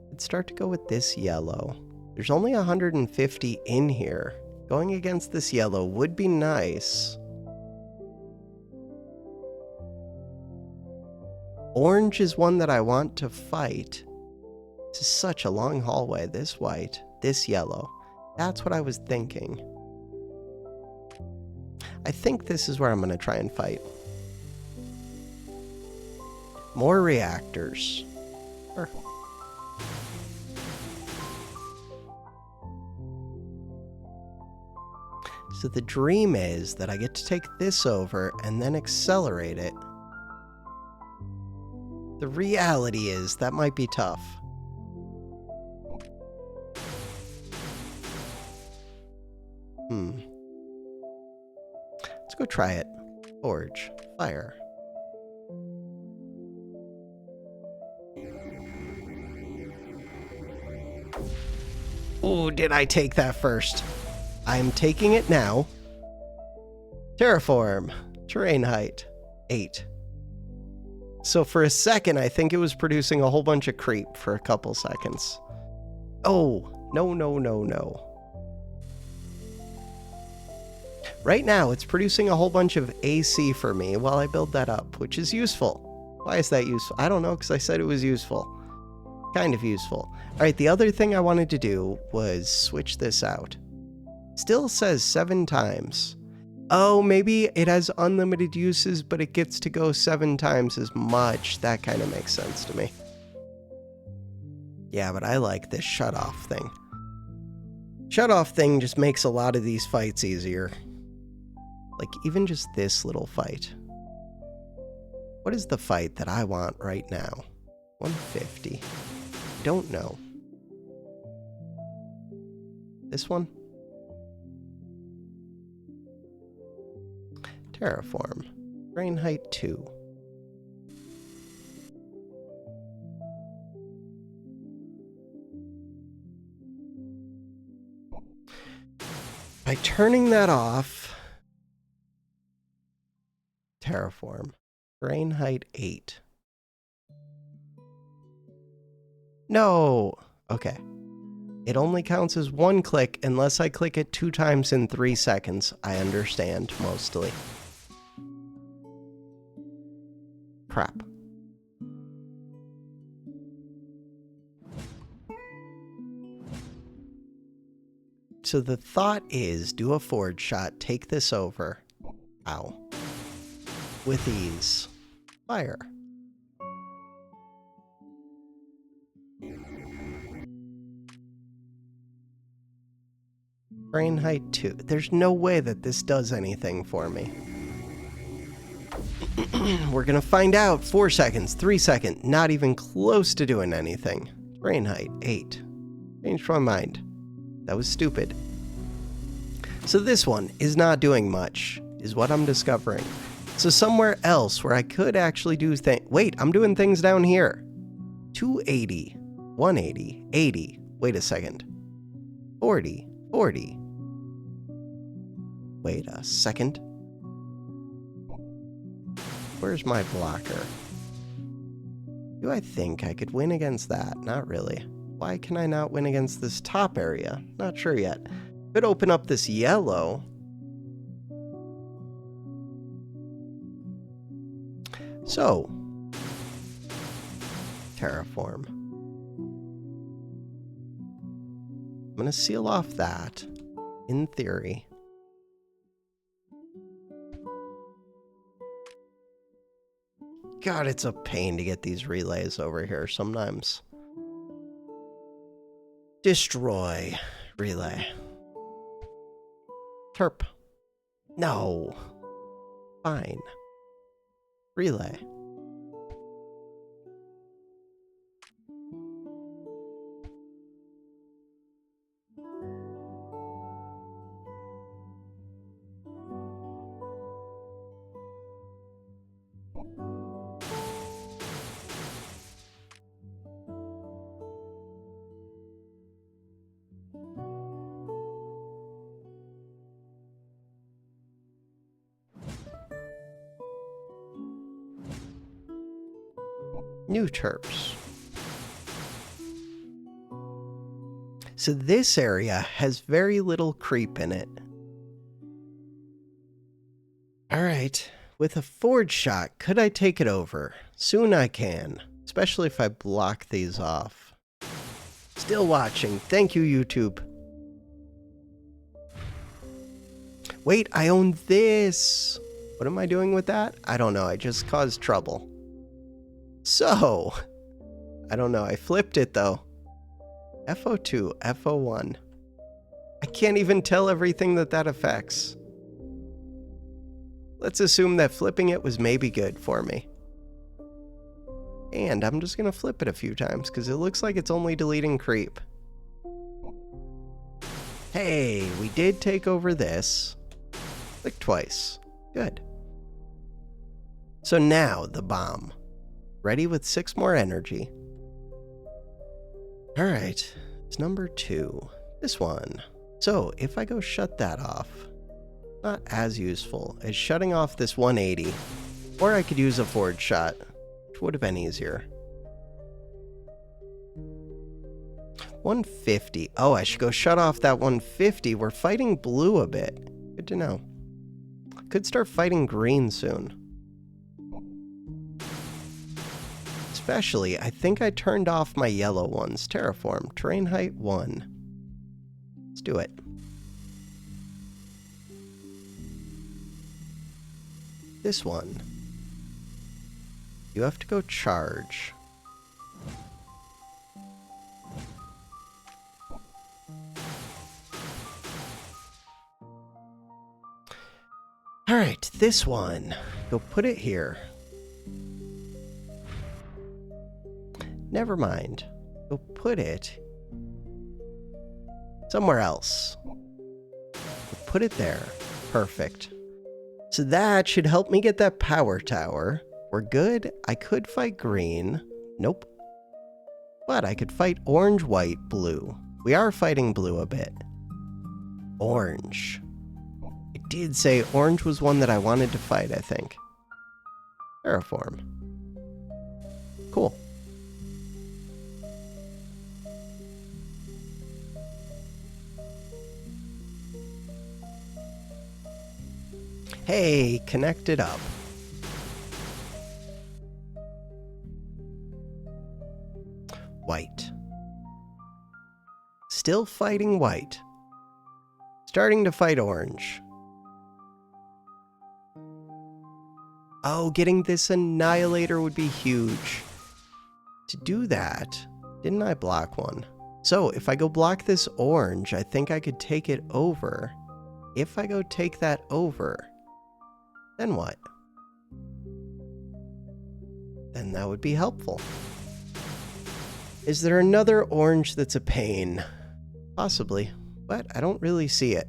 let's start to go with this yellow. There's only 150 in here. Going against this yellow would be nice. Orange is one that I want to fight. This is such a long hallway. This white, this yellow. That's what I was thinking. I think this is where I'm going to try and fight. More reactors. Sure. So the dream is that I get to take this over and then accelerate it. The reality is that might be tough. Let's go try it. Forge. Fire. Oh, did I take that first? I'm taking it now. Terraform. Terrain height. 8. So for a second, I think it was producing a whole bunch of creep for a couple seconds. Oh, no, no, no, no. Right now, it's producing a whole bunch of AC for me while I build that up, which is useful. Why is that useful? I don't know, because I said it was useful. Kind of useful. All right, the other thing I wanted to do was switch this out. Still says 7 times. Oh, maybe it has unlimited uses, but it gets to go 7 times as much. That kind of makes sense to me. Yeah, but I like this shut-off thing. Shut-off thing just makes a lot of these fights easier. Like, even just this little fight. What is the fight that I want right now? 150. Don't know. This one? Terraform. Brain height 2. By turning that off, Terraform. Brain height 8. No! Okay. It only counts as 1 click unless I click it 2 times in 3 seconds. I understand, mostly. Crap. So the thought is, do a forward shot, take this over. Ow. With ease. Fire. Brain height 2. There's no way that this does anything for me. We're gonna find out. 4 seconds, 3 seconds, not even close to doing anything. Brain height 8. Changed my mind. That was stupid. So this one is not doing much, is what I'm discovering. So somewhere else where I could actually do things. Wait, I'm doing things down here. 280, 180, 80. Wait a second. 40, 40. Wait a second. Where's my blocker? Do I think I could win against that? Not really. Why can I not win against this top area? Not sure yet. Could open up this yellow. So, Terraform. I'm going to seal off that, in theory. God, it's a pain to get these relays over here sometimes. Destroy relay. Terp. No. Fine. Relay. New terps. So this area has very little creep in it. Alright, with a forge shot, could I take it over? Soon I can, especially if I block these off. Still watching, thank you YouTube. Wait, I own this! What am I doing with that? I don't know, I just caused trouble. So, I don't know, I flipped it though. FO2, FO1. I can't even tell everything that affects. Let's assume that flipping it was maybe good for me. And I'm just going to flip it a few times because it looks like it's only deleting creep. Hey, we did take over this. Click twice. Good. So now the bomb. Ready with 6 more energy. Alright, it's number 2. This one. So if I go shut that off, not as useful as shutting off this 180. Or I could use a forward shot, which would have been easier. 150. Oh, I should go shut off that 150. We're fighting blue a bit. Good to know. Could start fighting green soon. Especially, I think I turned off my yellow ones. Terraform, terrain height 1. Let's do it. This one. You have to go charge. Alright, this one. Go put it here. Never mind. Go put it somewhere else. Go put it there. Perfect. So that should help me get that power tower. We're good. I could fight green. Nope. But I could fight orange, white, blue. We are fighting blue a bit. Orange. I did say orange was one that I wanted to fight, I think. Terraform. Cool. Hey, connect it up. White. Still fighting white. Starting to fight orange. Oh, getting this annihilator would be huge. To do that, didn't I block one? So if I go block this orange, I think I could take it over. If I go take that over, then what? Then that would be helpful. Is there another orange that's a pain? Possibly, but I don't really see it.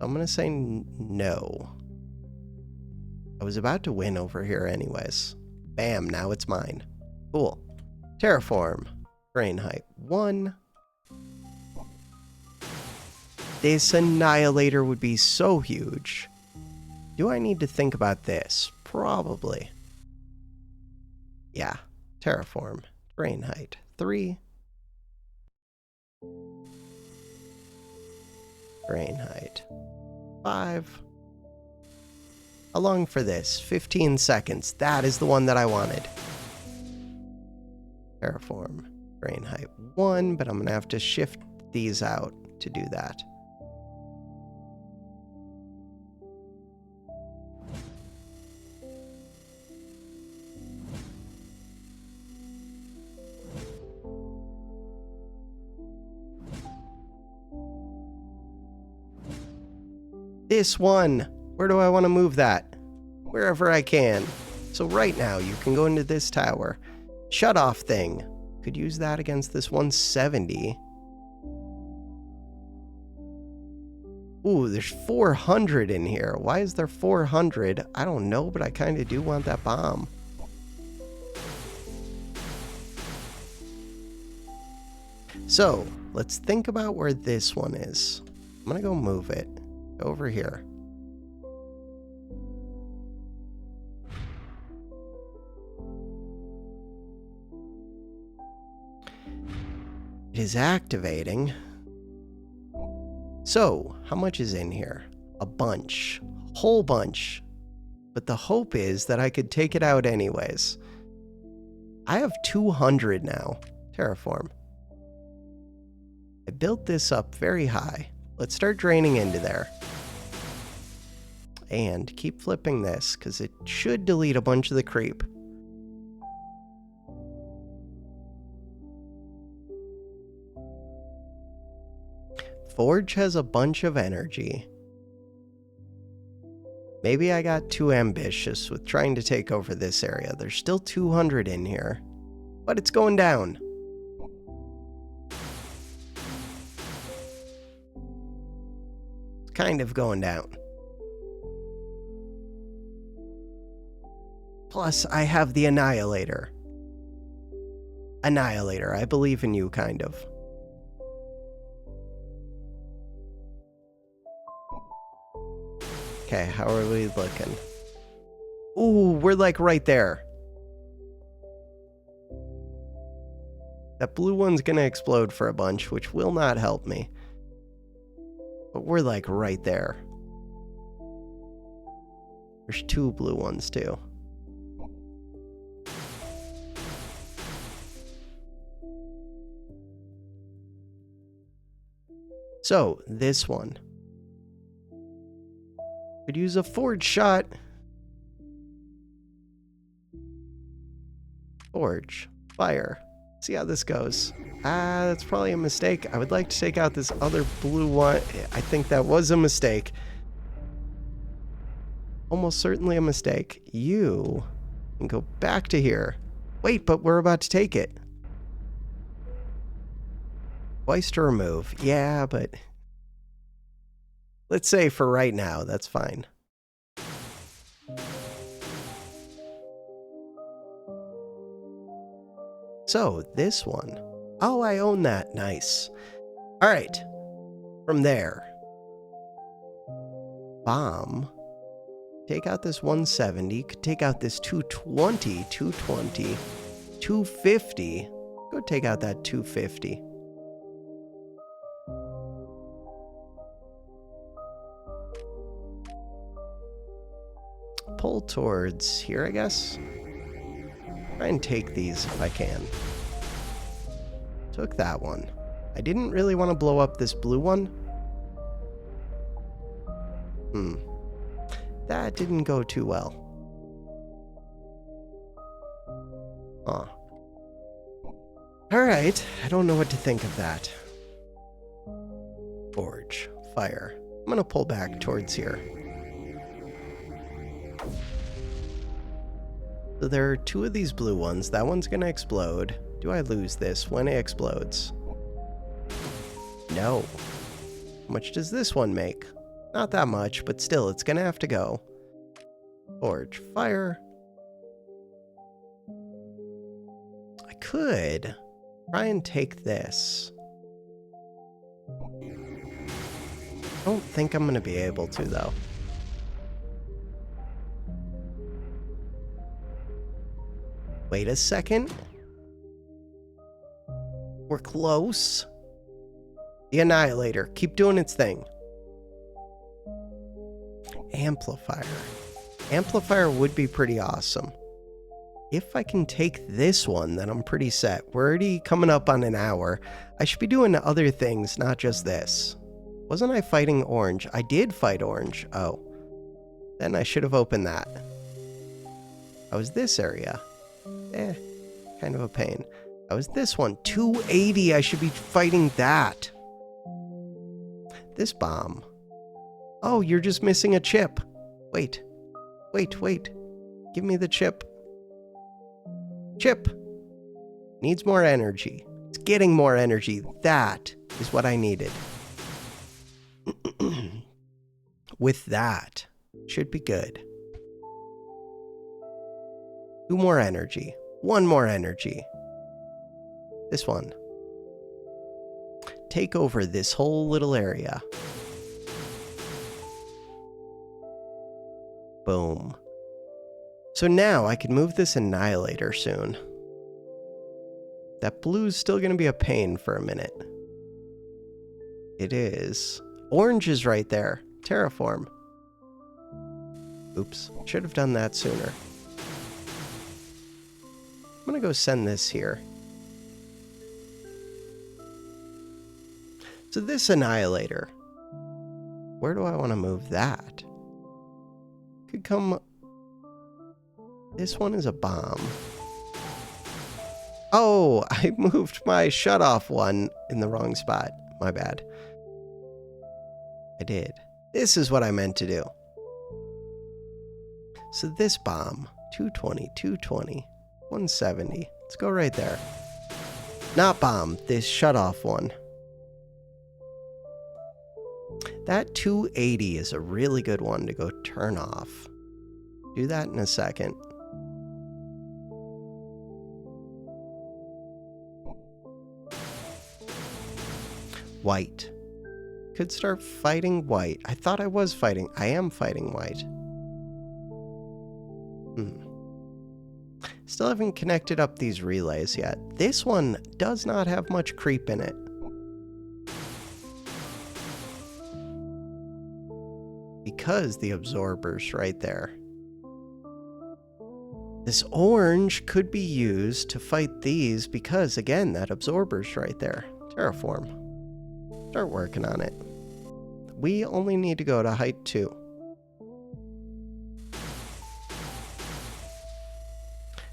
I'm gonna say no. I was about to win over here anyways. Bam, now it's mine. Cool. Terraform. Terrain height 1. This annihilator would be so huge. Do I need to think about this? Probably. Yeah. Terraform. Terrain height 3. Terrain height 5. How long for this? 15 seconds. That is the one that I wanted. Terraform. Terrain height 1, but I'm going to have to shift these out to do that. This one. Where do I want to move that? Wherever I can. So right now, you can go into this tower. Shut off thing. Could use that against this 170. Ooh, there's 400 in here. Why is there 400? I don't know, but I kind of do want that bomb. So, let's think about where this one is. I'm going to go move it. Over here. is activating. So, how much is in here? A bunch. Whole bunch. But the hope is that I could take it out anyways. I have 200 now. Terraform. I built this up very high. Let's start draining into there. And keep flipping this, because it should delete a bunch of the creep. Forge has a bunch of energy. Maybe I got too ambitious with trying to take over this area. There's still 200 in here, but it's going down. It's kind of going down. Plus, I have the Annihilator. Annihilator, I believe in you, kind of. Okay, how are we looking? Ooh, we're like right there. That blue one's gonna explode for a bunch, which will not help me. But we're like right there. There's 2 blue ones too. So, this one. Could use a forge shot. Forge. Fire. See how this goes. That's probably a mistake. I would like to take out this other blue one. I think that was a mistake. Almost certainly a mistake. You can go back to here. Wait, but we're about to take it. Twice to remove. Yeah, but let's say for right now, that's fine. So, this one. Oh, I own that. Nice. All right. From there. Bomb. Take out this 170. Could take out this 220. 220. 250. Go take out that 250. Pull towards here, I guess. Try and take these if I can. Took that one. I didn't really want to blow up this blue one. That didn't go too well. Huh. Alright, I don't know what to think of that. Forge. Fire. I'm gonna pull back towards here. So there are 2 of these blue ones. That one's gonna explode. Do I lose this when it explodes? No. How much does this one make? Not that much, but still, it's gonna have to go. Forge. Fire. I could try and take this. I don't think I'm gonna be able to, though. Wait a second. We're close. The Annihilator. Keep doing its thing. Amplifier. Amplifier would be pretty awesome. If I can take this one, then I'm pretty set. We're already coming up on an hour. I should be doing other things, not just this. Wasn't I fighting orange? I did fight orange. Oh. Then I should have opened that. How was this area? Kind of a pain. How was this one? 280. I should be fighting that. This bomb. Oh, you're just missing a chip. Wait. Wait. Give me the chip. Chip. Needs more energy. It's getting more energy. That is what I needed. With that, should be good. 2 more energy. 1 more energy. This one. Take over this whole little area. Boom. So now I can move this Annihilator soon. That blue's still going to be a pain for a minute. It is. Orange is right there. Terraform. Oops. Should have done that sooner. I'm going to go send this here. So this annihilator. Where do I want to move that? Could come... This one is a bomb. Oh, I moved my shut-off one in the wrong spot. My bad. I did. This is what I meant to do. So this bomb, 220, 220, 170. Let's go right there. Not bomb, this shut-off one. That 280 is a really good one to go turn off. Do that in a second. White. Could start fighting white. I thought I was fighting. I am fighting white. Still haven't connected up these relays yet. This one does not have much creep in it. Because the absorber's right there. This orange could be used to fight these because, again, that absorber's right there. Terraform. Start working on it. We only need to go to height 2.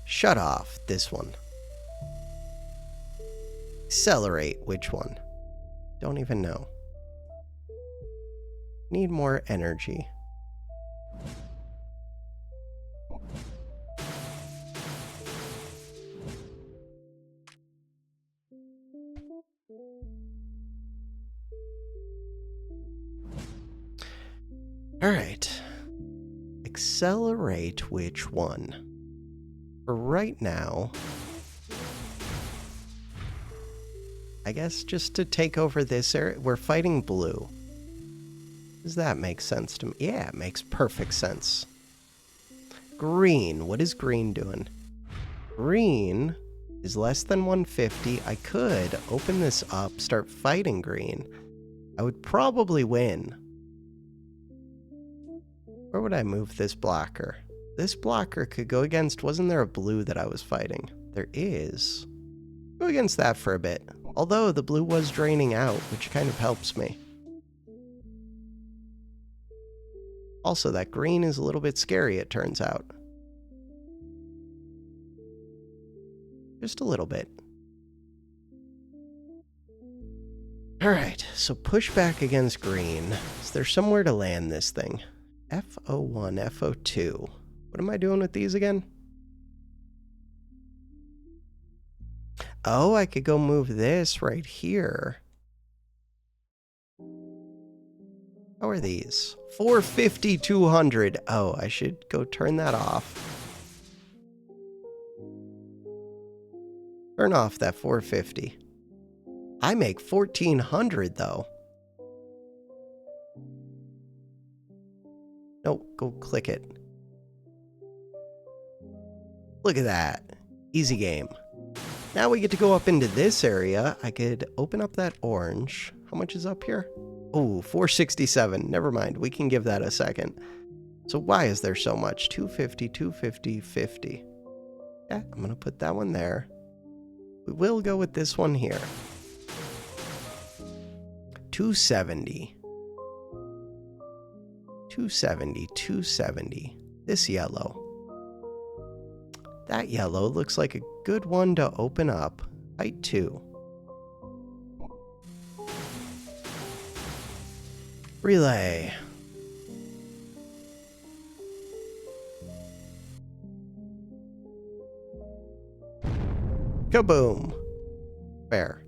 Shut off this one. Accelerate which one? Don't even know. Need more energy. All right. Accelerate which one? For right now, I guess just to take over this area, we're fighting blue. Does that make sense to me? Yeah, it makes perfect sense. Green. What is green doing? Green is less than 150. I could open this up, start fighting green. I would probably win. Where would I move this blocker? This blocker could go against... Wasn't there a blue that I was fighting? There is. Go against that for a bit. Although the blue was draining out, which kind of helps me. Also, that green is a little bit scary, it turns out. Just a little bit. Alright, so push back against green. Is there somewhere to land this thing? FO1, FO2. What am I doing with these again? Oh, I could go move this right here. How are these? 450, 200. Oh, I should go turn that off. Turn off that 450. I make 1400 though. Nope, go click it. Look at that. Easy game. Now we get to go up into this area. I could open up that orange. How much is up here? Oh, 467. Never mind. We can give that a second. So why is there so much? 250, 250, 50. Yeah, I'm going to put that one there. We will go with this one here. 270. 270, 270. This yellow. That yellow looks like a good one to open up. Height 2. Relay. Kaboom. Where?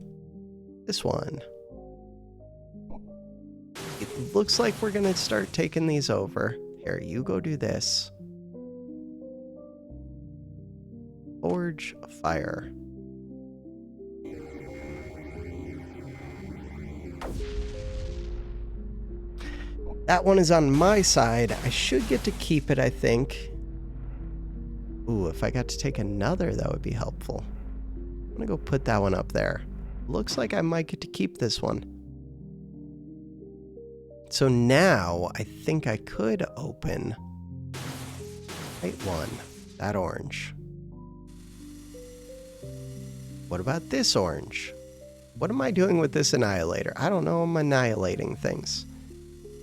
This one. It looks like we're gonna start taking these over. Here, you go do this. Forge fire. That one is on my side. I should get to keep it, I think. Ooh, if I got to take another, that would be helpful. gonna go put that one up there. Looks like I might get to keep this one. So now I think I could open height 1, that orange. What about this orange? What am I doing with this annihilator? I don't know, I'm annihilating things.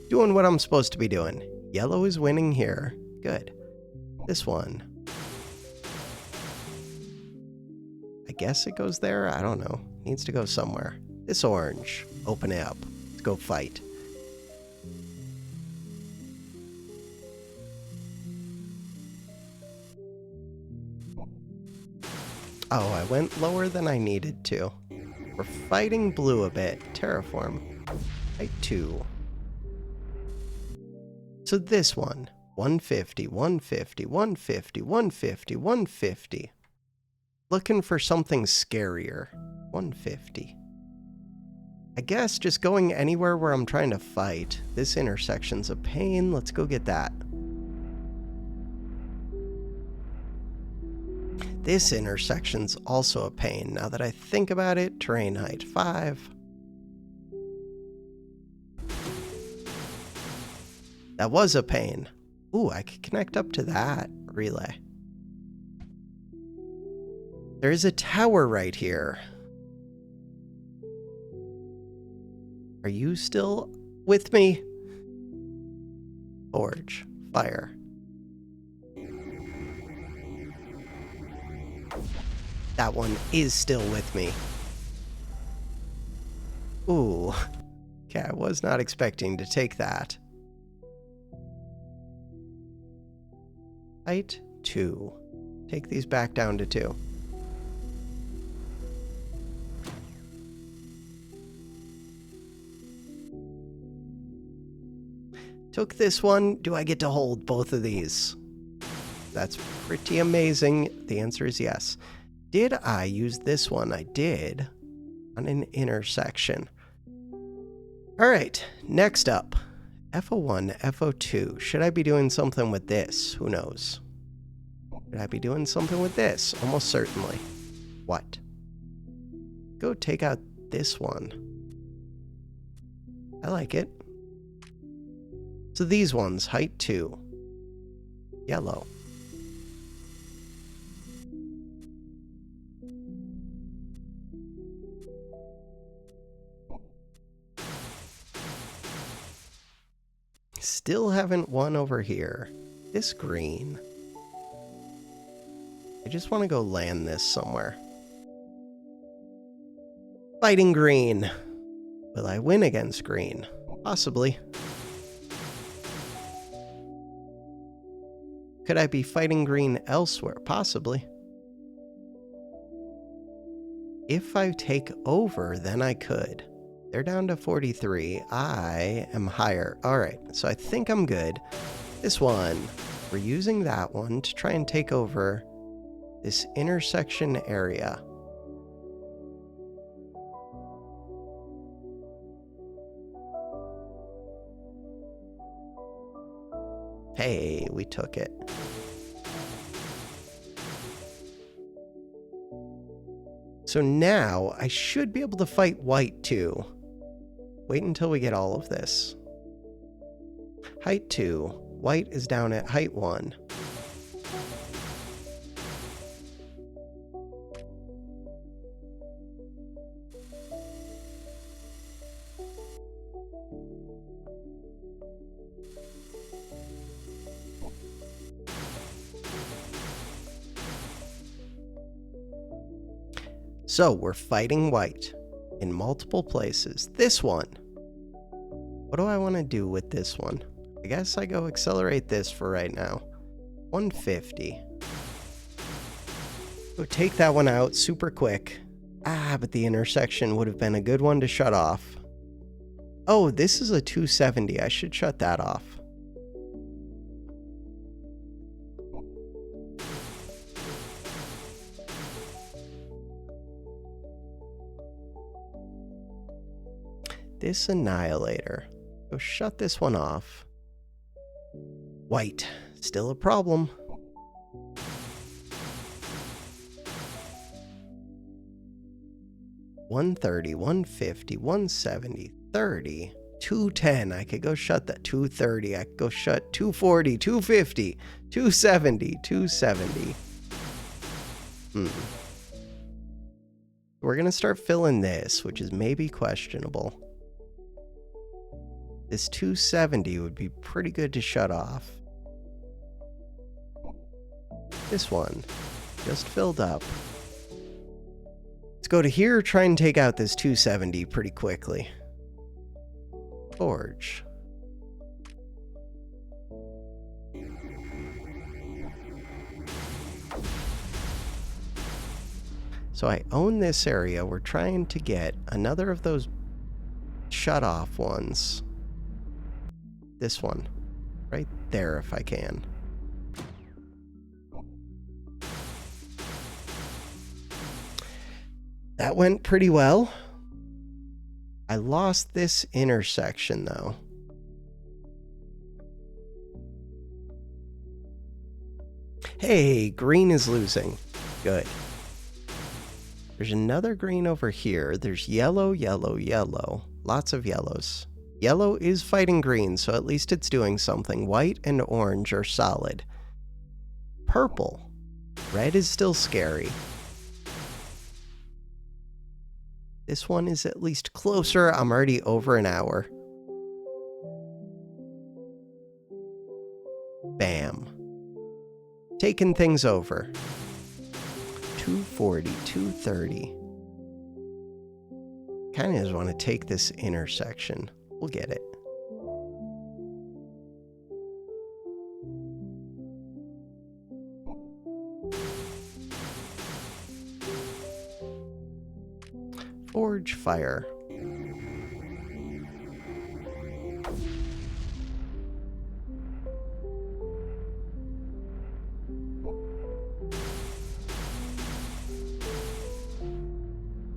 Doing what I'm supposed to be doing. Yellow is winning here. Good. This one. I guess it goes there? I don't know. Needs to go somewhere. This orange. Open it up. Let's go fight. Oh, I went lower than I needed to. We're fighting blue a bit. Terraform. Height 2. So this one. 150, 150, 150, 150, 150. Looking for something scarier. 150. I guess just going anywhere where I'm trying to fight. This intersection's a pain. Let's go get that. This intersection's also a pain. Now that I think about it, terrain height 5. That was a pain. Ooh, I could connect up to that relay. There is a tower right here. Are you still with me? Forge. Fire. That one is still with me. Ooh. Okay, I was not expecting to take that. Height 2. Take these back down to 2. Took this one. Do I get to hold both of these? That's pretty amazing. The answer is yes. Did I use this one? I did. On an intersection. All right, next up. FO1, FO2. Should I be doing something with this? Who knows? Should I be doing something with this? Almost certainly. What? Go take out this one. I like it. So these ones, height 2. Yellow. Still haven't won over here. This green. I just want to go land this somewhere. Fighting green. Will I win against green? Possibly. Could I be fighting green elsewhere? Possibly. If I take over, then I could. They're down to 43. I am higher. All right, so I think I'm good. This one, we're using that one to try and take over this intersection area. Hey, we took it. So now I should be able to fight white too. Wait until we get all of this. Height 2. White is down at height 1. So we're fighting white in multiple places. This one. What do I want to do with this one? I guess I go accelerate this for right now. 150. Go take that one out super quick. Ah, but the intersection would have been a good one to shut off. Oh, this is a 270. I should shut that off. This annihilator. Go shut this one off. White. Still a problem. 130, 150, 170, 30, 210. I could go shut that. 230. I could go shut 240, 250, 270, 270. We're going to start filling this, which is maybe questionable. This 270 would be pretty good to shut off. This one just filled up. Let's go to here, try and take out this 270 pretty quickly. Forge. So I own this area. We're trying to get another of those shut-off ones. This one. Right there if I can. That went pretty well. I lost this intersection, though. Hey, green is losing. Good. There's another green over here. There's yellow, yellow, yellow. Lots of yellows. Yellow is fighting green, so at least it's doing something. White and orange are solid. Purple. Red is still scary. This one is at least closer. I'm already over an hour. Bam. Taking things over. 240, 230. Kind of just want to take this intersection. We'll get it. Forge fire.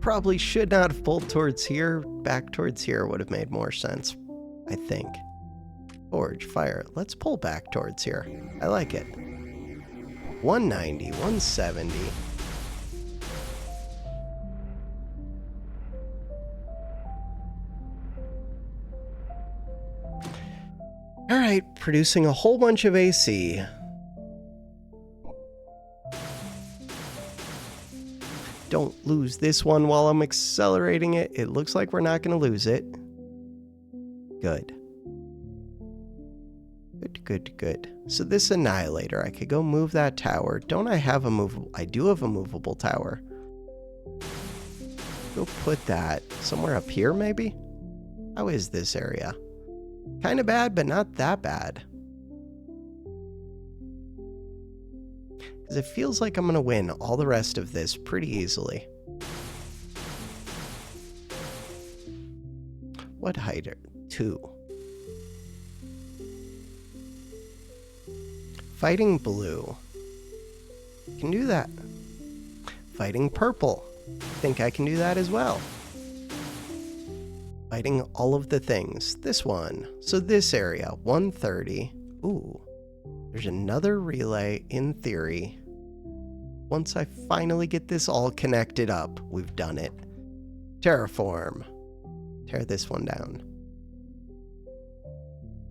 Probably should not have pulled towards here. Back towards here would have made more sense, I think. Forge fire. Let's pull back towards here. I like it. 190, 170. Alright, producing a whole bunch of AC. Don't lose this one while I'm accelerating it. It looks like we're not going to lose it. Good. Good, good, good. So this annihilator, I could go move that tower. Don't I have a movable? I do have a movable tower. Go put that somewhere up here, maybe? How is this area? Kind of bad, but not that bad. Because it feels like I'm going to win all the rest of this pretty easily. What height are 2? Fighting blue. Can do that. Fighting purple. Think I can do that as well. Fighting all of the things. This one. So this area, 130. Ooh. There's another relay in theory. Once I finally get this all connected up, we've done it. Terraform. Tear this one down.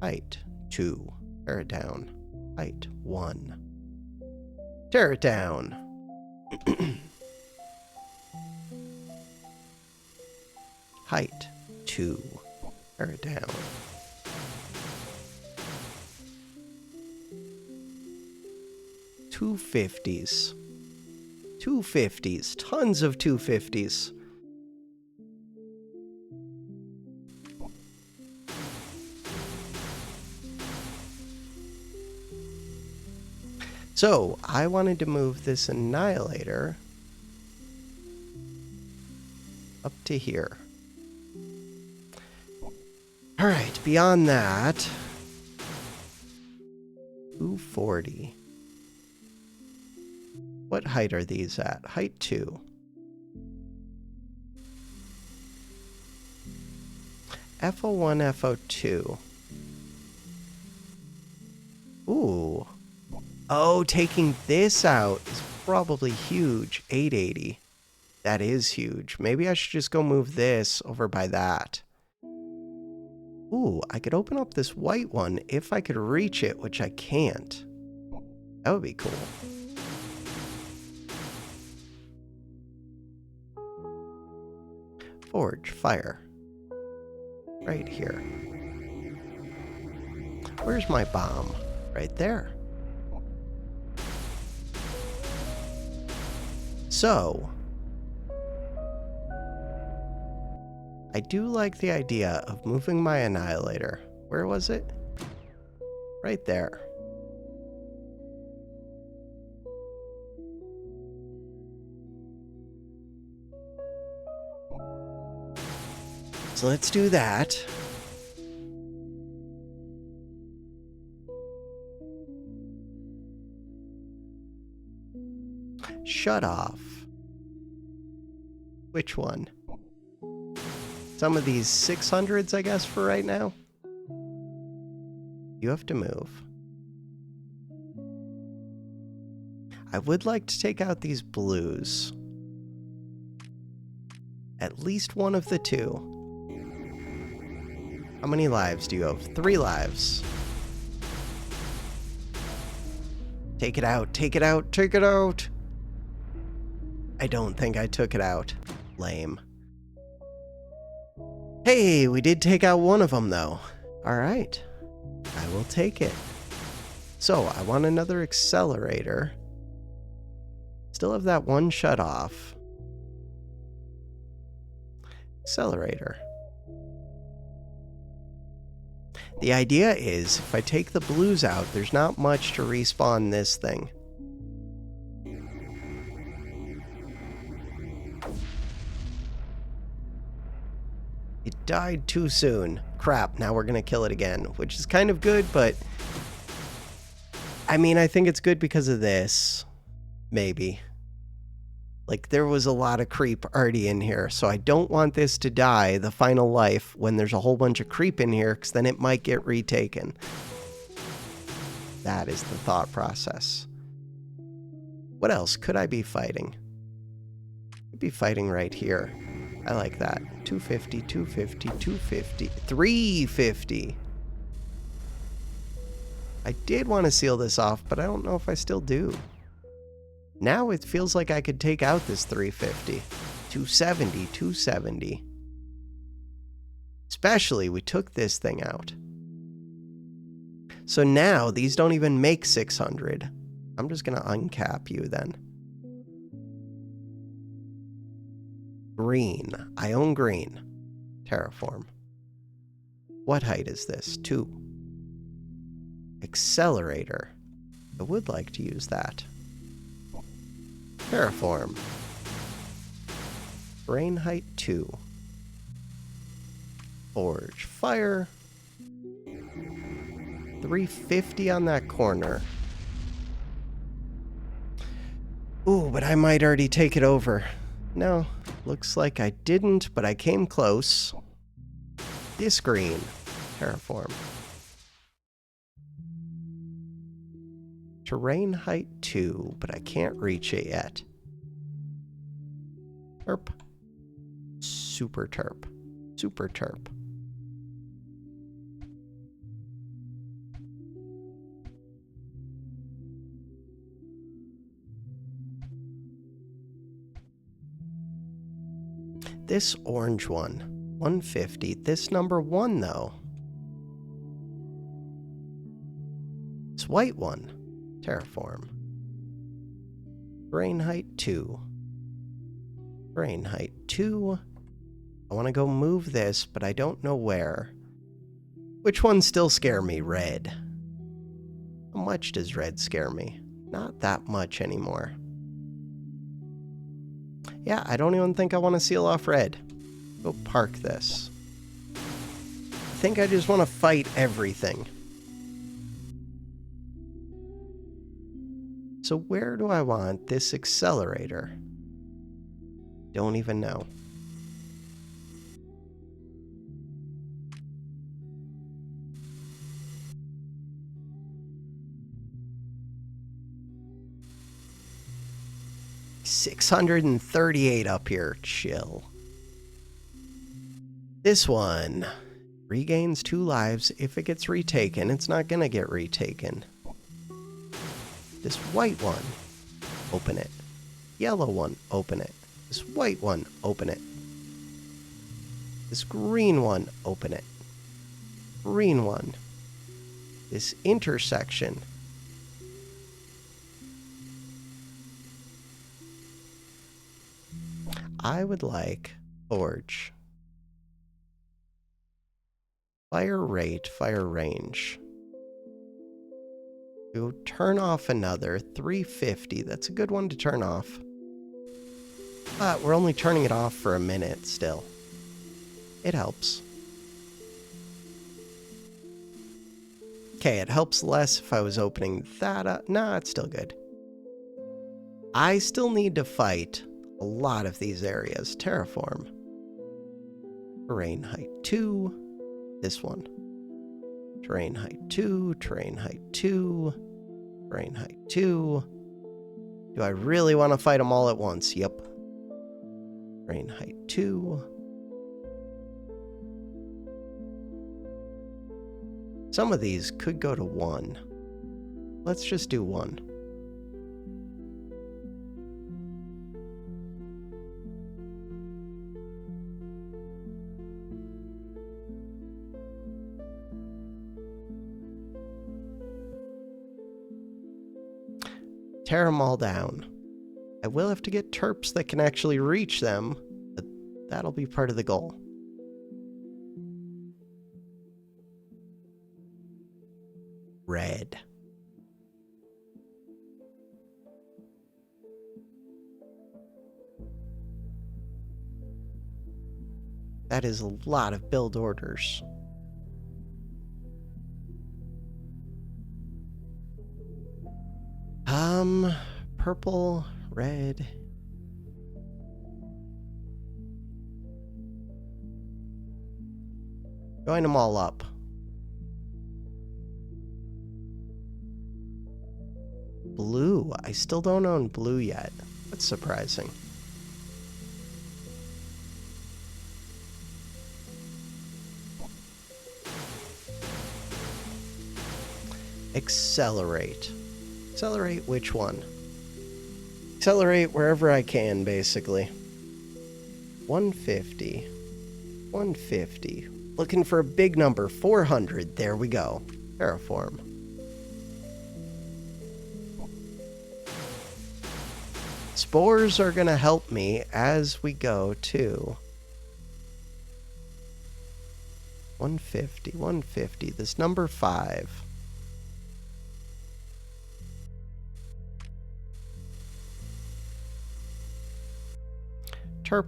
Height 2. Tear it down. Height 1. Tear it down. Height 2. Tear it down. $250s. 250s. Tons of 250s. So, I wanted to move this annihilator up to here. Alright, beyond that, 240. What height are these at? Height 2. FO1, FO2. Ooh. Oh, taking this out is probably huge. 880. That is huge. Maybe I should just go move this over by that. Ooh, I could open up this white one if I could reach it, which I can't. That would be cool. Forge, fire. Right here. Where's my bomb? Right there. So, I do like the idea of moving my annihilator. Where was it? Right there. So let's do that. Shut off. Which one? Some of these 600s, I guess, for right now. You have to move. I would like to take out these blues. At least one of the two. How many lives do you have? 3 lives. Take it out, take it out, take it out! I don't think I took it out. Lame. Hey, we did take out one of them, though. Alright. I will take it. So, I want another accelerator. Still have that one shut off. Accelerator. The idea is, if I take the blues out, there's not much to respawn this thing. It died too soon. Crap, now we're gonna kill it again, which is kind of good, but... I mean, I think it's good because of this. Maybe. Like, there was a lot of creep already in here, so I don't want this to die the final life when there's a whole bunch of creep in here, because then it might get retaken. That is the thought process. What else could I be fighting? I'd be fighting right here. I like that. 250, 250, 250, 350. I did want to seal this off, but I don't know if I still do. Now it feels like I could take out this 350. 270, 270. Especially, we took this thing out. So now, these don't even make 600. I'm just going to uncap you then. Green. I own green. Terraform. What height is this? 2. Accelerator. I would like to use that. Terraform. Brain height 2. Forge. Fire. 350 on that corner. Ooh, but I might already take it over. No, looks like I didn't, but I came close. This green. Terraform. Terrain height 2, but I can't reach it yet. Terp. Super terp. Super terp. This orange one, 150. This number 1, though. This white one. Terraform. Brain height 2. Brain height 2. I want to go move this, but I don't know where. Which ones still scare me? Red. How much does red scare me? Not that much anymore. Yeah, I don't even think I want to seal off red. Go park this. I think I just want to fight everything. So where do I want this accelerator? Don't even know. 638 up here. Chill. This one regains 2 lives if it gets retaken. It's not gonna get retaken. This white one, open it. Yellow one, open it. This white one, open it. This green one, open it. Green one. This intersection. I would like forge. Fire rate, fire range. We'll turn off another 350. That's a good one to turn off. But we're only turning it off for a minute still. It helps. Okay, it helps less if I was opening that up. Nah, it's still good. I still need to fight a lot of these areas. Terraform. Terrain height 2. This one. Terrain height 2. Terrain height 2. Terrain height 2. Do I really want to fight them all at once? Yep. Terrain height 2. Some of these could go to 1. Let's just do 1. Tear them all down. I will have to get terps that can actually reach them, but that'll be part of the goal. Red. That is a lot of build orders. Purple, red. Join them all up. Blue. I still don't own blue yet. That's surprising. Accelerate. Accelerate which one? Accelerate wherever I can, basically. 150. 150. Looking for a big number. 400. There we go. Terraform. Spores are going to help me as we go, too. 150. 150. This number 5. Terp.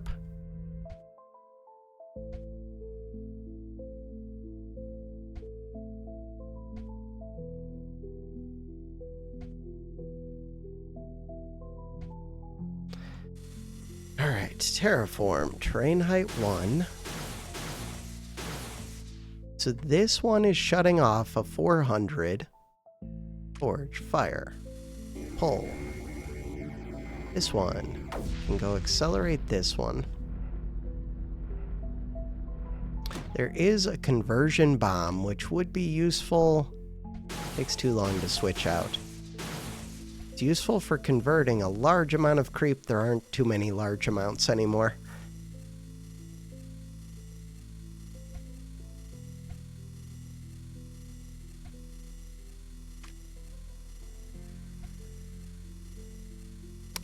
Alright, terraform. Terrain height 1. So this one is shutting off a 400. Forge, fire, pull. This one can go accelerate this one. There is a conversion bomb, which would be useful. Takes too long to switch out. It's useful for converting a large amount of creep. There aren't too many large amounts anymore.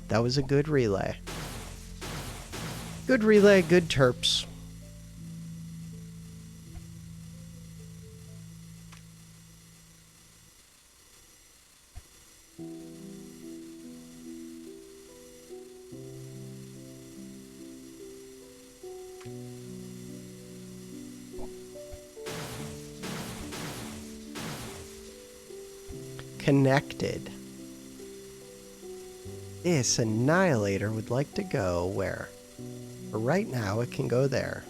That was a good relay. Good relay, good terps. Connected. This annihilator would like to go where? For right now, it can go there.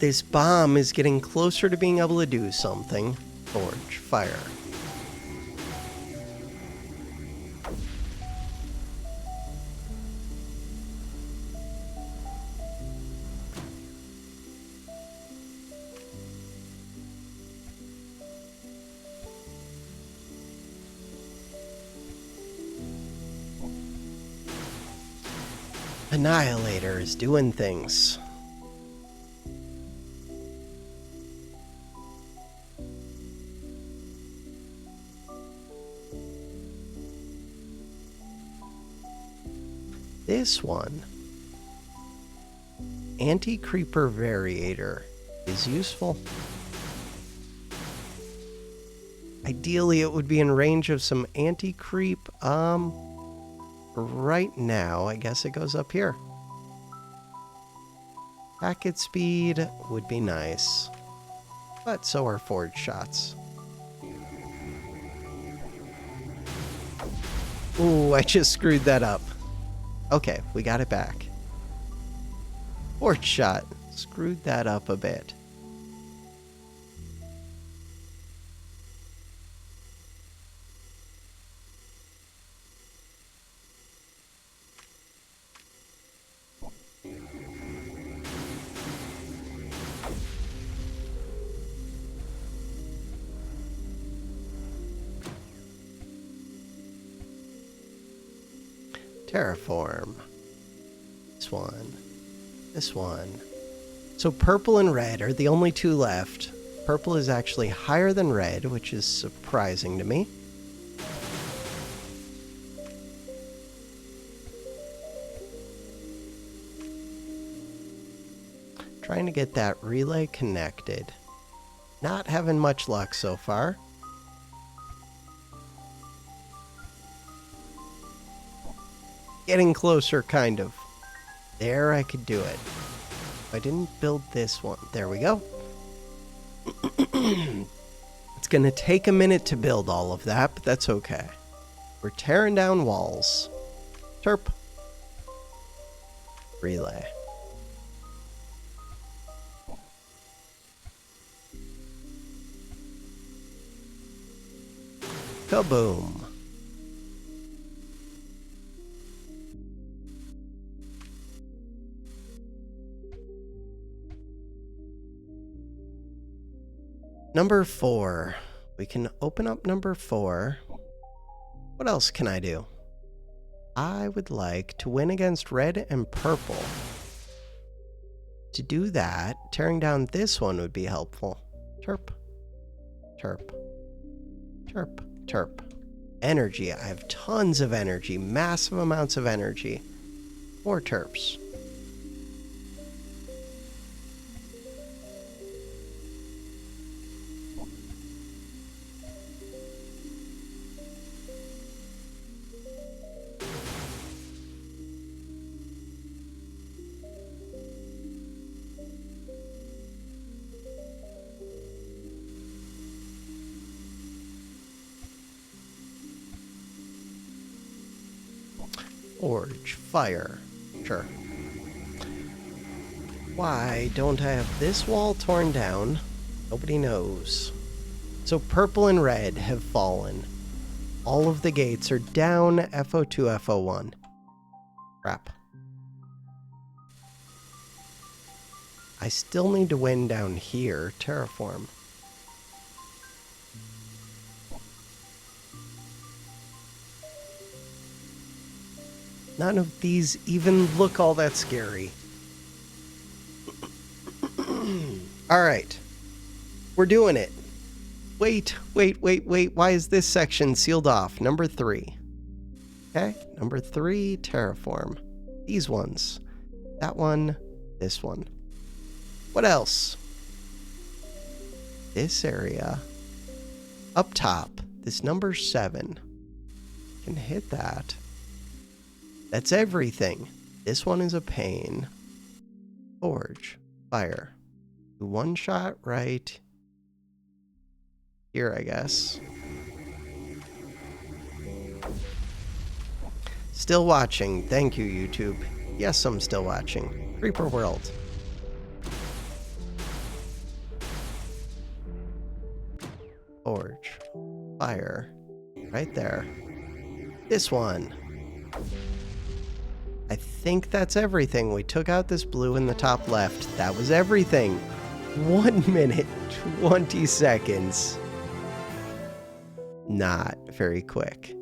This bomb is getting closer to being able to do something. Forge, fire. Annihilator is doing things. This one, Anti-Creeper Variator, is useful. Ideally, it would be in range of some anti-creep. Right now, I guess it goes up here. Packet speed would be nice, but so are forge shots. Ooh, I just screwed that up. Okay, we got it back. Forge shot. Screwed that up a bit. Terraform. This one. This one. So purple and red are the only two left. Purple is actually higher than red, which is surprising to me. Trying to get that relay connected. Not having much luck so far. Getting closer, kind of. There, I could do it. If I didn't build this one. There we go. It's gonna take a minute to build all of that, but that's okay. We're tearing down walls. Terp. Relay. Kaboom. Number 4. We can open up number 4. What else can I do? I would like to win against red and purple. To do that, tearing down this one would be helpful. Terp. Terp. Terp. Terp. Energy. I have tons of energy. Massive amounts of energy. More terps. Forge. Fire. Sure. Why don't I have this wall torn down? Nobody knows. So purple and red have fallen. All of the gates are down FO2, FO1. Crap. I still need to win down here. Terraform. None of these even look all that scary. Alright. We're doing it. Wait. Why is this section sealed off? Number 3. Okay. Number 3, terraform. These ones. That one. This one. What else? This area. Up top. This number 7. Can hit that. That's everything. This one is a pain. Forge. Fire. One shot right here, I guess. Still watching. Thank you, YouTube. Yes, I'm still watching. Creeper World. Forge. Fire. Right there. This one. I think that's everything. We took out this blue in the top left. That was everything. 1 minute, 20 seconds. Not very quick.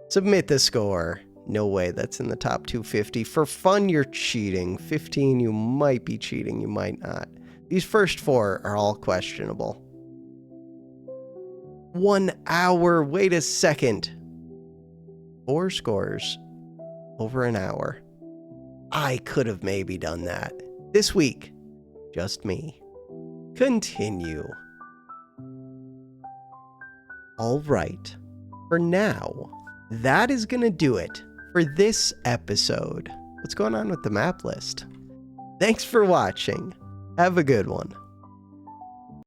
Submit the score. No way that's in the top 250. For fun, you're cheating. 15, you might be cheating, you might not. These first 4 are all questionable. 1 hour, wait a second. 4 scores over an hour. I could have maybe done that. This week, just me. Continue. All right. For now, that is going to do it for this episode. What's going on with the map list? Thanks for watching. Have a good one.